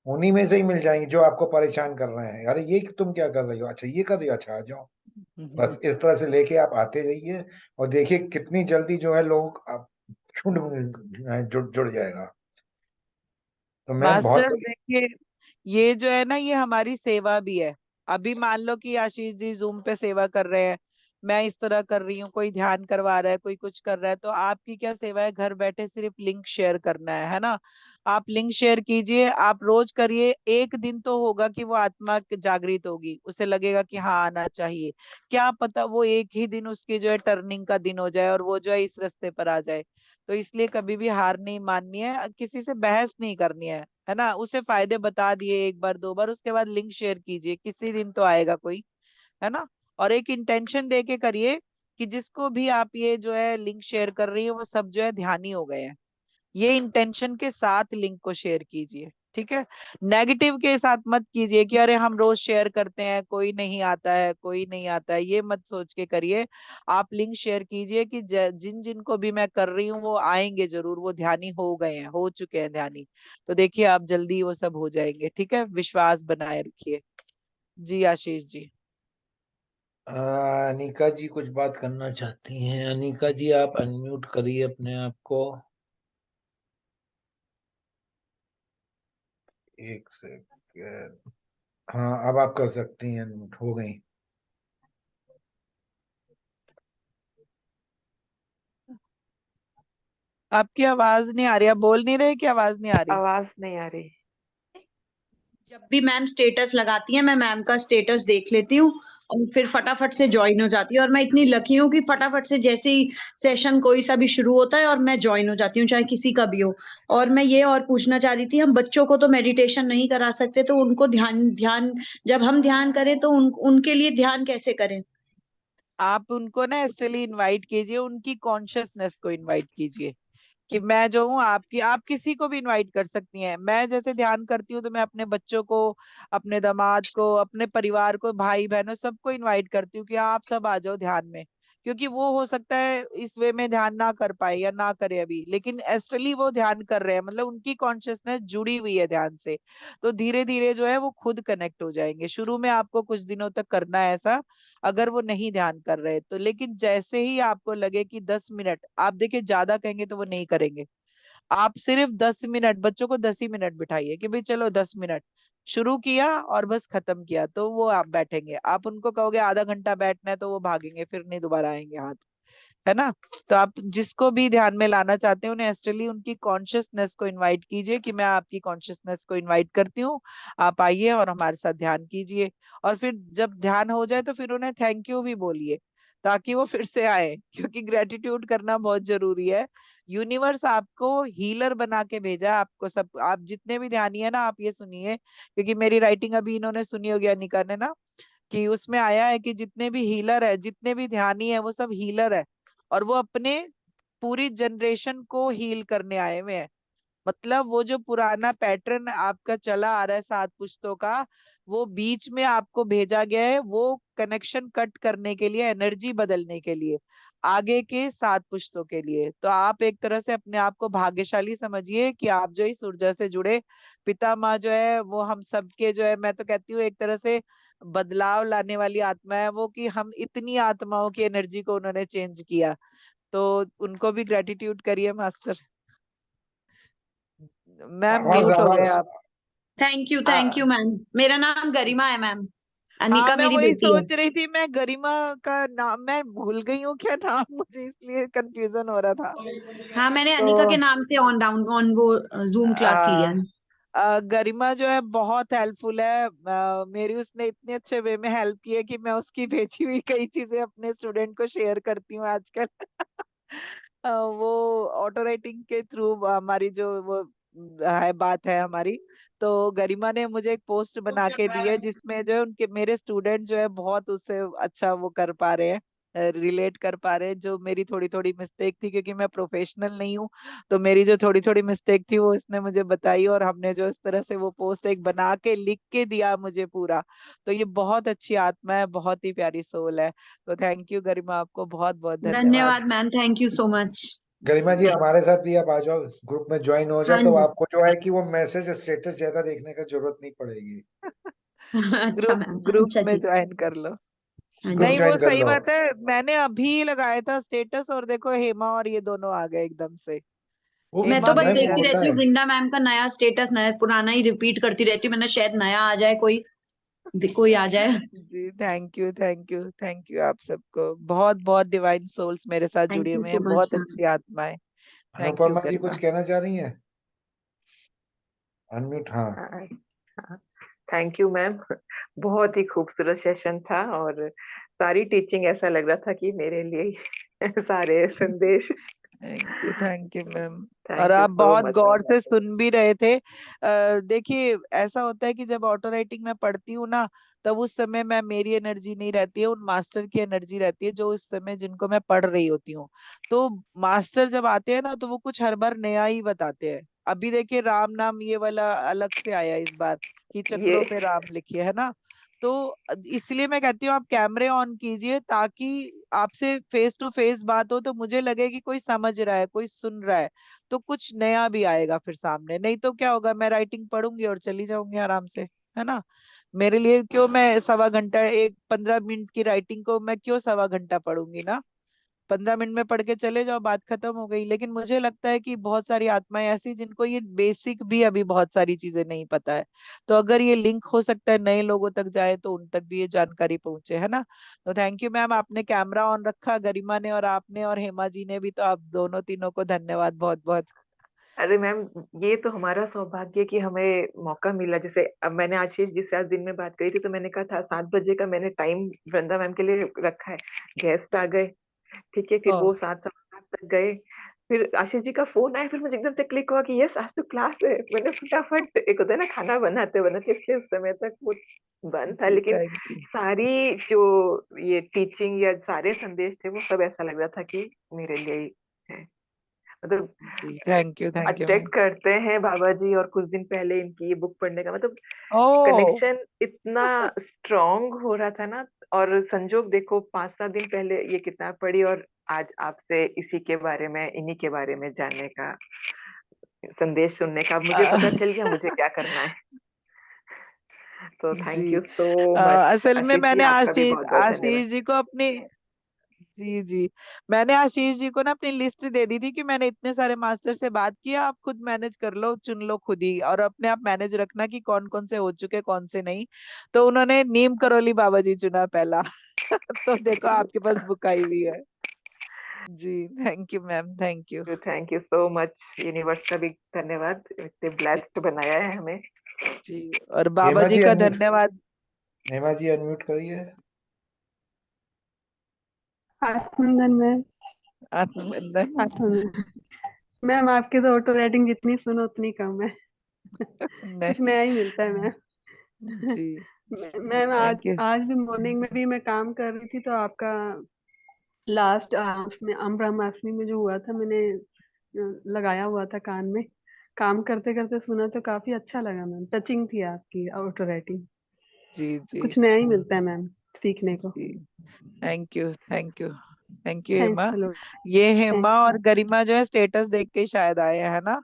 उन्हीं में से ही मिल जाएंगे जो आपको परेशान कर रहे हैं, अरे ये तुम क्या कर रही हो, अच्छा ये कर रही हो, अच्छा आ जाओ। बस इस तरह से लेके आप आते जाइए, और देखिए कितनी जल्दी जो है लोग आप झुंड में जुड़ जुड़ जाएगा। तो मैम बहुत मास्टर बढ़िया। देखिए, ये जो है ना, ये हमारी सेवा भी है। अभी मान लो कि आशीष जी जूम पे सेवा कर रहे हैं, मैं इस तरह कर रही हूँ, कोई ध्यान करवा रहा है, कोई कुछ कर रहा है, तो आपकी क्या सेवा है? घर बैठे सिर्फ लिंक शेयर करना है ना? आप लिंक शेयर कीजिए, आप रोज करिए। एक दिन तो होगा कि वो आत्मा जागृत होगी, उसे लगेगा कि हाँ आना चाहिए। क्या पता वो एक ही दिन उसकी जो है टर्निंग का दिन हो जाए और वो जो है इस रास्ते पर आ जाए। तो इसलिए कभी भी हार नहीं माननी है, किसी से बहस नहीं करनी है ना? उसे फायदे बता दिए एक बार दो बार, उसके बाद लिंक शेयर कीजिए, किसी दिन तो आएगा कोई, है ना? और एक इंटेंशन दे के करिए कि जिसको भी आप ये जो है लिंक शेयर कर रही है, वो सब जो है ध्यानी हो गए हैं। ये इंटेंशन के साथ लिंक को शेयर कीजिए, ठीक है? नेगेटिव के साथ मत कीजिए कि अरे हम रोज शेयर करते हैं, कोई नहीं आता है, कोई नहीं आता है, ये मत सोच के करिए। आप लिंक शेयर कीजिए कि जिन जिन को भी मैं कर रही हूँ वो आएंगे जरूर, वो ध्यानी हो गए हैं, हो चुके हैं ध्यानी। तो देखिए आप जल्दी वो सब हो जाएंगे, ठीक है? विश्वास बनाए रखिए। जी आशीष जी। अनिका जी कुछ बात करना चाहती हैं। अनिका जी आप अनम्यूट करिए अपने आप को। एक सेकंड। हाँ अब आप कर सकती हैं, अनम्यूट हो गई। आपकी आवाज नहीं आ रही, आप बोल नहीं रहे कि आवाज नहीं आ रही? आवाज नहीं आ रही। जब भी मैम स्टेटस लगाती हैं, मैं मैम का स्टेटस देख लेती हूँ और फिर फटाफट से ज्वाइन हो जाती हूँ। और मैं इतनी लकी हूँ कि फटाफट से जैसे ही सेशन कोई सा भी शुरू होता है और मैं ज्वाइन हो जाती हूँ, चाहे किसी का भी हो। और मैं ये और पूछना चाह रही थी, हम बच्चों को तो मेडिटेशन नहीं करा सकते, तो उनको ध्यान ध्यान जब हम ध्यान करें तो उनके लिए ध्यान कैसे करें? आप उनको ना एक्चुअली इनवाइट कीजिए, उनकी कॉन्शियसनेस को इनवाइट कीजिए कि मैं जो हूँ आपकी। आप किसी को भी इनवाइट कर सकती हैं। मैं जैसे ध्यान करती हूँ तो मैं अपने बच्चों को, अपने दामाद को, अपने परिवार को, भाई बहनों, सबको इनवाइट करती हूँ कि आप सब आ जाओ ध्यान में। क्योंकि वो हो सकता है इस वे में ध्यान ना कर पाए या ना करे अभी, लेकिन एस्ट्रली वो ध्यान कर रहे हैं, मतलब उनकी कॉन्शियसनेस जुड़ी हुई है ध्यान से। तो धीरे धीरे जो है वो खुद कनेक्ट हो जाएंगे। शुरू में आपको कुछ दिनों तक करना है ऐसा, अगर वो नहीं ध्यान कर रहे तो। लेकिन जैसे ही आपको लगे कि 10 मिनट, आप देखिए ज्यादा कहेंगे तो वो नहीं करेंगे। आप सिर्फ 10 मिनट, बच्चों को 10 ही मिनट बिठाइए कि भाई चलो 10 मिनट। शुरू किया और बस खत्म किया तो वो आप बैठेंगे। आप उनको कहोगे आधा घंटा बैठना है तो वो भागेंगे, फिर नहीं दोबारा आएंगे हाथ, है ना? तो आप जिसको भी ध्यान में लाना चाहते हैं, उन्हें एक्चुअली उनकी कॉन्शियसनेस को इनवाइट कीजिए कि मैं आपकी कॉन्शियसनेस को इनवाइट करती हूँ, आप आइए और हमारे साथ ध्यान कीजिए। और फिर जब ध्यान हो जाए तो फिर उन्हें थैंक यू भी बोलिए, ताकि वो फिर से आए, क्योंकि ग्रेटिट्यूड करना बहुत जरूरी है। यूनिवर्स आपको हीलर बना के भेजा है, आपको सब, आप जितने भी ध्यानी है ना, आप ये सुनिए, क्योंकि मेरी राइटिंग अभी इन्होंने सुनी होगी अनिका ने ना, कि उसमें आया है कि जितने भी हीलर है, जितने भी ध्यानी है, वो सब हीलर है। और वो अपने पूरी जनरेशन को हील करने आए हुए हैं। मतलब वो जो पुराना पैटर्न आपका चला आ रहा है 7 पुश्तों का, वो बीच में आपको भेजा गया है, वो कनेक्शन कट करने के लिए, एनर्जी बदलने के लिए, आगे के 7 पुश्तों के लिए। तो आप एक तरह से अपने आप को भाग्यशाली समझिए कि आप जो इस ऊर्जा से जुड़े। पिता माँ जो है वो हम सबके जो है, मैं तो कहती हूँ एक तरह से बदलाव लाने वाली आत्मा है वो, कि हम इतनी आत्माओं की एनर्जी को उन्होंने चेंज किया। तो उनको भी ग्रेटिट्यूड करिए मास्टर। मैम आवाज म्यूट हो गए आवाज आप। Thank you ma'am. मेरा नाम गरिमा है मैम। हाँ, अनिका मैं मेरी वही बेटी है। सोच रही थी, मैं गरिमा का नाम मैं भूल गई हूँ क्या नाम, मुझे इसलिए कंफ्यूजन हो रहा था। हाँ, मैंने तो अनिका के नाम से ऑन वो जूम क्लास लिया आ, है। गरिमा जो है बहुत हेल्पफुल है। मेरी उसने इतने अच्छे वे में हेल्प की है कि मैं उसकी भेजी हुई कई चीजें अपने स्टूडेंट को शेयर करती हूँ आजकल। वो ऑटो राइटिंग के थ्रू हमारी जो वो है बात है हमारी। तो गरिमा ने मुझे एक पोस्ट बना के दी है जिसमें जो है उनके मेरे स्टूडेंट जो है बहुत उससे अच्छा वो कर पा रहे हैं, रिलेट कर पा रहे हैं। जो मेरी थोड़ी थोड़ी मिस्टेक थी, क्योंकि मैं प्रोफेशनल नहीं हूँ, तो मेरी जो थोड़ी थोड़ी मिस्टेक थी वो इसने मुझे बताई, और हमने जो इस तरह से वो पोस्ट एक बना के लिख के दिया मुझे पूरा। तो ये बहुत अच्छी आत्मा है, बहुत ही प्यारी सोल है। तो थैंक यू गरिमा, आपको बहुत बहुत धन्यवाद। धन्यवाद ma'am, thank you so much. Garima ji हमारे साथ भी आप आ जाओ, ग्रुप में ज्वाइन हो जाए हाँ तो जी। आपको जो है कि वो मैसेज स्टेटस ज्यादा देखने का जरूरत नहीं पड़ेगी। अच्छा ग्रुप मैम, ग्रुप अच्छा में जी। ज्वाइन कर लो। हाँ ग्रुप जी। नहीं, वो ज्वाइन कर सही लो। बात है। मैंने अभी लगाया था स्टेटस और देखो हेमा और ये दोनों आ गए एकदम से। वो मैं तो हेमा बस भी मैम है। देखती होता रहती हूँ है। वृंदा मैम का नया स्टेटस, नया पुराना ही रिपीट करती रहती हूँ। मैंने शायद नया आ जाए, कोई आ जाए। जी, thank you thank you thank you आप सबको। बहुत बहुत डिवाइन सोल्स मेरे साथ थैंक जुड़ी यू हुई सो हैं, मच बहुत मैम। अच्छी आत्माएं। थैंक यू अनुपमा जी कुछ गरिमा। कहना चाह रही हैं? अनम्यूट, हाँ। हाँ, थैंक यू मैम। बहुत ही खूबसूरत सेशन था, और सारी टीचिंग ऐसा लग रहा था कि मेरे लिए ही सारे संदेश। Thank you ma'am. और थैंक यू आप सो बहुत मच गौर मैम। से सुन भी रहे थे। देखिए, ऐसा होता है कि जब ऑटो राइटिंग में पढ़ती हूँ ना, तब उस समय मैं मेरी एनर्जी नहीं रहती है, उन मास्टर की एनर्जी रहती है जो उस समय जिनको मैं पढ़ रही होती हूँ। तो मास्टर जब आते हैं ना, तो वो कुछ हर बार नया ही बताते हैं। अभी देखिए, राम नाम ये वाला अलग से आया इस बार, कि ये चक्रों पे राम लिखिए, है ना। तो इसलिए मैं कहती हूँ आप कैमरे ऑन कीजिए, ताकि आपसे फेस टू फेस बात हो तो मुझे लगे कि कोई समझ रहा है, कोई सुन रहा है। तो कुछ नया भी आएगा फिर सामने। नहीं तो क्या होगा, मैं राइटिंग पढ़ूंगी और चली जाऊंगी आराम से, है ना। मेरे लिए क्यों मैं सवा घंटा, एक 15 मिनट की राइटिंग को मैं क्यों सवा घंटा पढ़ूंगी ना। 15 मिनट में पढ़ के चले जाओ, बात खत्म हो गई। लेकिन मुझे लगता है कि बहुत सारी आत्माएं ऐसी जिनको ये बेसिक भी अभी बहुत सारी चीजें नहीं पता है। तो अगर ये लिंक हो सकता है नए लोगों तक जाए, तो उन तक भी ये जानकारी पहुंचे, है ना। तो थैंक यू मैम, आपने कैमरा ऑन रखा, गरिमा ने और आपने और हेमा जी ने भी, तो आप दोनों तीनों को धन्यवाद बहुत बहुत। अरे मैम, ये तो हमारा सौभाग्य है कि हमें मौका मिला। जैसे अब मैंने आशीष जी से आज दिन में बात करी थी, तो मैंने कहा था 7 बजे का मैंने टाइम वृंदा मैम के लिए रखा है। गेस्ट आ गए, ठीक है, फिर ओ, वो 7 सवा 7 तक गए। फिर आशीष जी का फोन आया, फिर मुझे एकदम से क्लिक हुआ कि यस, आज तो क्लास है। मैंने फटाफट, एक होता है ना खाना बनाते बनाते, इसलिए उस समय तक वो बंद था। जी लेकिन थैंक यू। सारी जो ये टीचिंग या सारे संदेश थे, वो सब ऐसा लग रहा था कि मेरे लिए ही है। मतलब जी थैंक यू मैम। अट्रैक्ट करते हैं बाबा जी। और कुछ दिन पहले इनकी ये बुक पढ़ने का मतलब ओ, कनेक्शन इतना स्ट्रांग हो रहा था ना। और संजोग देखो, 5 7 दिन पहले ये किताब पढ़ी, और आज आपसे इसी के बारे में, इन्हीं के बारे में जानने का, संदेश सुनने का, अब मुझे अ, पता चल गया मुझे क्या करना है। तो थैंक जी। यू सो मच असल में आशीष जी, मैंने आपका भी आशीष बहुत बहुत धन्यवाद। आशीष जी को अपनी, जी जी, मैंने आशीष जी को ना अपनी लिस्ट दे दी थी कि मैंने इतने सारे मास्टर से बात किया, आप खुद मैनेज कर लो, चुन लो खुद ही, और अपने आप मैनेज रखना कि कौन कौन से हो चुके कौन से नहीं। तो उन्होंने नीम करोली बाबा जी चुना पहला। तो देखो आपके पास बुक आई हुई है। जी thank you ma'am, thank you. Thank you so much. Universe का भी धन्यवाद, इतने ब्लेस्ड बनाया है हमें। जी, और बाबा हेमा जी जी का अनम्यूट, धन्यवाद। हेमा जी अनम्यूट करिए। आत्मबंधन मैम। आत्मबंधन। आत्मबंधन मैम, आपकी तो ऑटो राइटिंग जितनी सुनो उतनी कम है। कुछ नहीं। नया ही मिलता है मैम। जी मैम, आज थैंक यू। आज भी मॉर्निंग में भी मैं काम कर रही थी, तो आपका लास्ट उसमें ब्रह्माष्टमी में जो हुआ था, मैंने लगाया हुआ था कान में। काम करते करते सुना तो काफी अच्छा लगा मैम, टचिंग थी आपकी ऑटो राइटिंग। जी जी कुछ नया ही मिलता है मैम सीखने को। जी, thank you thank you thank you Hema. Thanks uh ये हेमा और लॉट। गरिमा जो है स्टेटस देख के ही शायद आए हैं, है ना।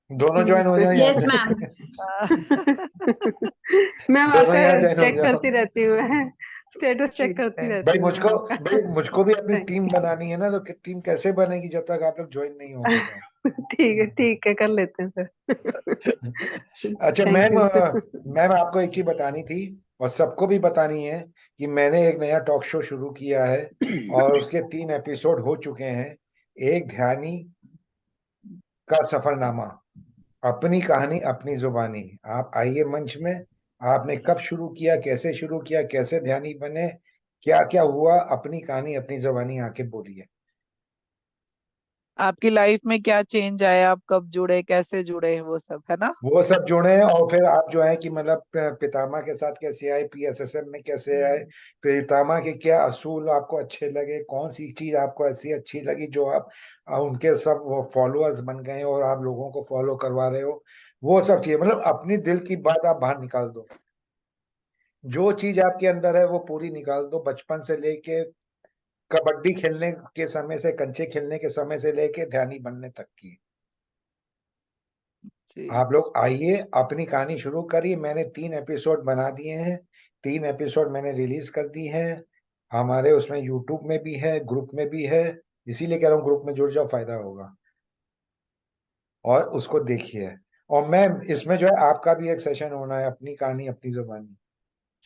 दोनों ज्वाइन हो जाओ यहाँ यस पे। मैम। आ, मैम, दोनों आपका यहाँ ज्वाइन हो चेक जाओ। करती रहती हूँ मैं। स्टेटस चेक ठीक करती है। रहती भाई हूँ मैं मुझको आपका। भाई मुझको भी अपनी नहीं, टीम बनानी है ना, तो टीम कैसे बनेगी जब तक आप लोग ज्वाइन नहीं होंगे तो। ठीक है कर लेते हैं सर। अच्छा थैंक मैम, यू। मैम आपको एक चीज बतानी थी और सबको भी बतानी है कि मैंने एक नया टॉक शो शुरू किया है और उसके 3 एपिसोड हो चुके हैं। एक ध्यानी का सफरनामा, अपनी कहानी अपनी जुबानी। आप आइए मंच में। आपने कब शुरू किया, कैसे शुरू किया, कैसे ध्यानी बने, क्या क्या हुआ, अपनी कहानी अपनी जुबानी आके बोलिए। आपकी लाइफ में क्या चेंज आया, आप कब जुड़े, कैसे जुड़े, वो सब है ना। वो सब जुड़े हैं और फिर आप जो है कि मतलब पितामह के साथ कैसे आए, पीएसएसएम में कैसे आए, पितामह के क्या असूल आपको अच्छे लगे, कौन सी चीज आपको ऐसी अच्छी लगी जो आप उनके सब वो फॉलोअर्स बन गए और आप लोगों को फॉलो करवा रहे हो। वो सब चीजें मतलब अपनी दिल की बात आप बाहर निकाल दो। जो चीज आपके अंदर है वो पूरी निकाल दो, बचपन से लेके कबड्डी खेलने के समय से, कंचे खेलने के समय से लेके ध्यानी बनने तक की। जी। आप लोग आइए, अपनी कहानी शुरू करिए। मैंने 3 एपिसोड बना दिए हैं, 3 एपिसोड मैंने रिलीज कर दी है। हमारे उसमें यूट्यूब में भी है, ग्रुप में भी है। इसीलिए कह रहा हूँ ग्रुप में जुड़ जाओ, फायदा होगा और उसको देखिए। और मैम इसमें जो है आपका भी एक सेशन होना है, अपनी कहानी अपनी जुबानी।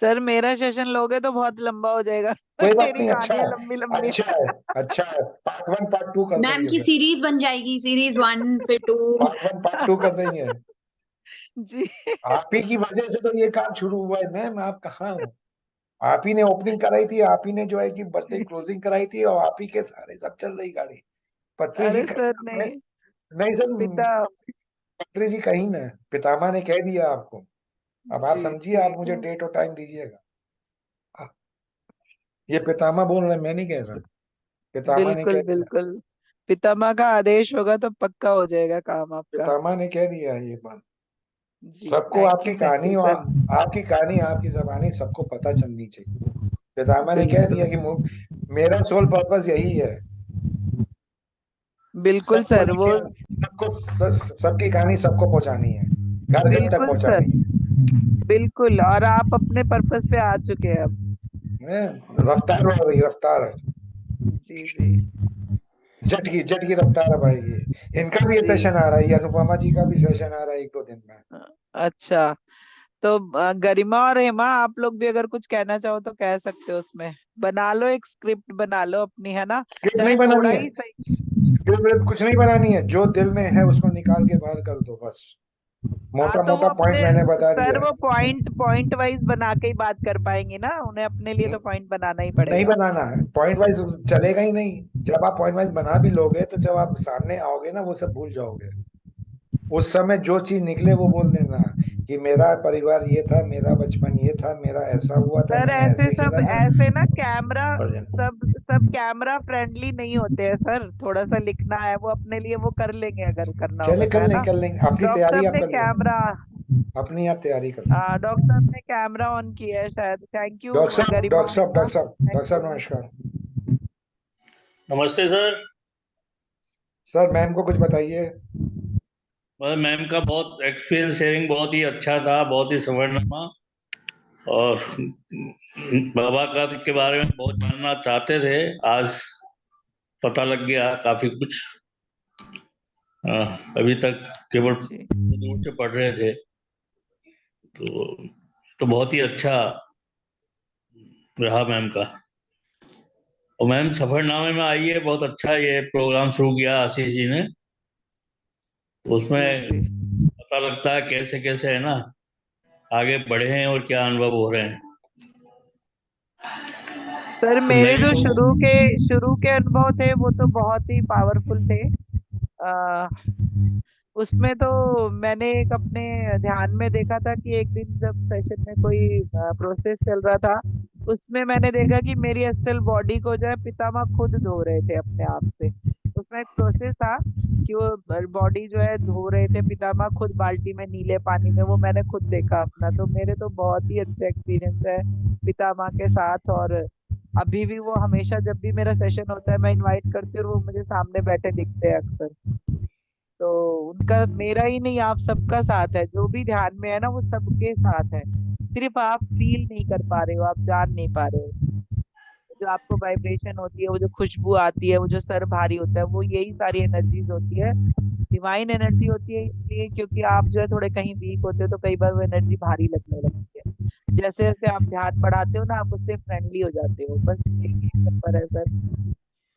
सर मेरा सेशन लोगे तो बहुत लंबा हो जाएगा। कोई बात मेरी नहीं, अच्छा कहानियां है, लंबी लंबी। अच्छा है, अच्छा है। पार्ट 1 पार्ट 2 कर मैम देंगे की फिर। सीरीज बन जाएगी, सीरीज 1 फिर 2। पार्ट 1 पार्ट 2 कर देंगे। जी। आप ही की वजह से तो ये काम शुरू हुआ है मैम, आप कहाँ हो। आप ही ने ओपनिंग कराई थी, आप ही ने जो है कि बर्थडे जी। क्लोजिंग कराई थी और आप ही के सारे सब चल रही गाड़ी। पत्री जी अरे सर नहीं, नहीं। नहीं सर, पिता। पत्री जी कहीं ना, पितामह ने कह दिया आपको। अब आप जी समझिए, आप ठीक मुझे है। डेट और टाइम दीजिएगा। ये पितामह बोल रहे हैं, मैं नहीं कह रहा, पितामह ने कह बिल्कुल दिया। बिल्कुल। पितामह का आदेश होगा तो पक्का हो जाएगा काम आपका। पितामह ने कह दिया है ये बात। जी सबको आपकी थैंक कहानी यू और सर। आपकी कहानी आपकी जबानी सबको पता चलनी चाहिए। पितामह ने कह दिया बिल्कुल कि मेरा सोल पर्पस यही है, बिल्कुल सबको सर वो। लेके, सबकी कहानी सबको पहुंचानी है, घर घर तक बिल्कुल सर। पहुंचानी है। बिल्कुल, और आप अपने पर्पस पे आ चुके हैं अब। रफ्तार हो रही, रफ्तार। जी जी। जट की रफ्तार है भाई ये। इनका भी ये जी। सेशन आ रहा है, ये अनुपमा जी का भी सेशन आ रहा है 1-2 दिन में। अच्छा। तो गरिमा और हेमा, आप लोग भी अगर कुछ कहना चाहो तो कह सकते हो, उसमें बना लो, एक स्क्रिप्ट बना लो अपनी, है ना। स्क्रिप्ट चाहे नहीं बनानी थोड़ा है, ही सही। स्क्रिप्ट कुछ नहीं बनानी है, जो दिल में है उसको निकाल के बाहर कर दो बस। हाँ मोटा तो वो मोटा पॉइंट अपने, मैंने बता सर दिया है। वो पॉइंट पॉइंट वाइज बना के ही बात कर पाएंगे ना, उन्हें अपने लिए तो पॉइंट बनाना ही नहीं पड़ेगा। बनाना है, पॉइंट वाइज चलेगा ही नहीं। जब आप पॉइंट वाइज बना भी लोगे तो जब आप सामने आओगे ना वो सब भूल जाओगे। उस समय जो चीज निकले वो बोल देना कि मेरा परिवार ये था, मेरा बचपन ये था, मेरा ऐसा हुआ था, सर मैंने ऐसे ऐसे सब, खेला था। ऐसे ना कैमरा, और सब सब कैमरा फ्रेंडली नहीं होते हैं सर। थोड़ा सा लिखना है वो अपने लिए, वो कर लेंगे अगर करना होगा चले तो, है ना। कर लेंगे, अपनी डॉक्टर तैयारी साहब आप ने कर लो, कैमरा, अपनी आप तैयारी कर लो। डॉक्टर साहब ने कैमरा ऑन किया है शायद। थैंक यू गरिमा और हेमा। डॉक्टर थैंक साहब यू। नमस्कार। नमस्ते सर। सर मैम को कुछ बताइए। बस मैम का बहुत एक्सपीरियंस शेयरिंग बहुत ही अच्छा था, बहुत ही संवर्णमा। और बाबा का के बारे में बहुत जानना चाहते थे, आज पता लग गया काफी कुछ। अ, अभी तक केवल जी दूर से पढ़ रहे थे, तो बहुत ही अच्छा रहा मैम का। और मैम सफरनामे में आइए, बहुत अच्छा ये प्रोग्राम शुरू किया आशीष जी ने, तो जी उसमें जी। पता लगता है कैसे कैसे है ना आगे बढ़े हैं और क्या अनुभव हो रहे हैं। सर तो मैं मेरे जो तो शुरू के अनुभव थे वो तो बहुत ही पावरफुल थे। उसमें तो मैंने एक अपने ध्यान में देखा था कि एक दिन जब सेशन में कोई प्रोसेस चल रहा था, उसमें मैंने देखा कि मेरी असल बॉडी को जो है पितामह खुद धो रहे थे अपने आप से। उसमें एक प्रोसेस था कि वो बॉडी जो है धो रहे थे पितामह खुद, बाल्टी में नीले पानी में, वो मैंने खुद देखा अपना। तो मेरे तो बहुत ही अच्छा एक्सपीरियंस है पितामह के साथ। और अभी भी वो हमेशा जब भी मेरा सेशन होता है मैं इनवाइट करती हूँ और वो मुझे सामने बैठे दिखते हैं अक्सर। तो उनका मेरा ही नहीं, आप सबका साथ है, जो भी ध्यान में है ना वो सबके साथ है। सिर्फ आप फील नहीं कर पा रहे हो, आप जान नहीं पा रहे हो। जो आपको वाइब्रेशन होती है, वो जो खुशबू आती है, वो जो सर भारी होता है, वो यही सारी एनर्जीज होती है। डिवाइन एनर्जी होती है, इसलिए क्योंकि आप जो है थोड़े कहीं वीक होते हो तो कई बार वो एनर्जी भारी लगने लगती है। जैसे जैसे आप ध्यान बढ़ाते हो ना, आप उससे फ्रेंडली हो जाते हो, बस यही चक्कर है सर।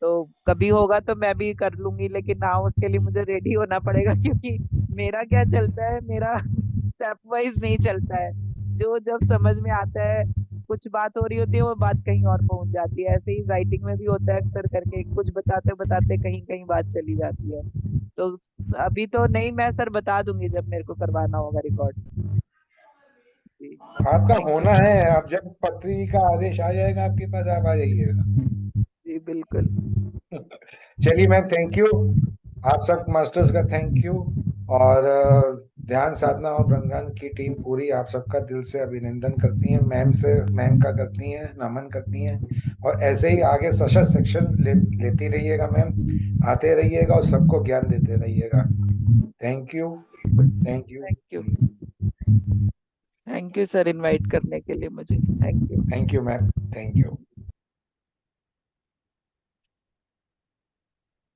तो कभी होगा तो मैं भी कर लूंगी, लेकिन ना उसके लिए मुझे रेडी होना पड़ेगा, क्योंकि मेरा क्या चलता है, मेरा स्टेप वाइज नहीं चलता है। जो जब समझ में आता है, कुछ बात हो रही होती है, वो बात कहीं और पहुंच जाती है। ऐसे ही राइटिंग में भी होता है अक्सर करके, कुछ बताते बताते कहीं कहीं बात चली जाती है। तो अभी तो नहीं, मैं सर बता दूंगी जब मेरे को करवाना होगा रिकॉर्ड। जी, आपका थैंक यू। होना है, आप जब पत्री का आदेश आ जाएगा आपके पास, आप आ जाइएगा। जी बिल्कुल। चलिए मैम, थैंक यू। आप सब मास्टर्स का थैंक यू। और ध्यान साधना और ब्रह्मज्ञान की टीम पूरी आप सबका दिल से अभिनंदन करती है। मैम का करती हैं, नमन करती हैं। और ऐसे ही आगे सशक्त सेक्शन लेती रहिएगा मैम, आते रहिएगा और सबको ज्ञान देते रहिएगा। Thank you. Thank you. Thank you. Thank you sir, invite करने के लिए मुझे। Thank you. Thank you ma'am. Thank you.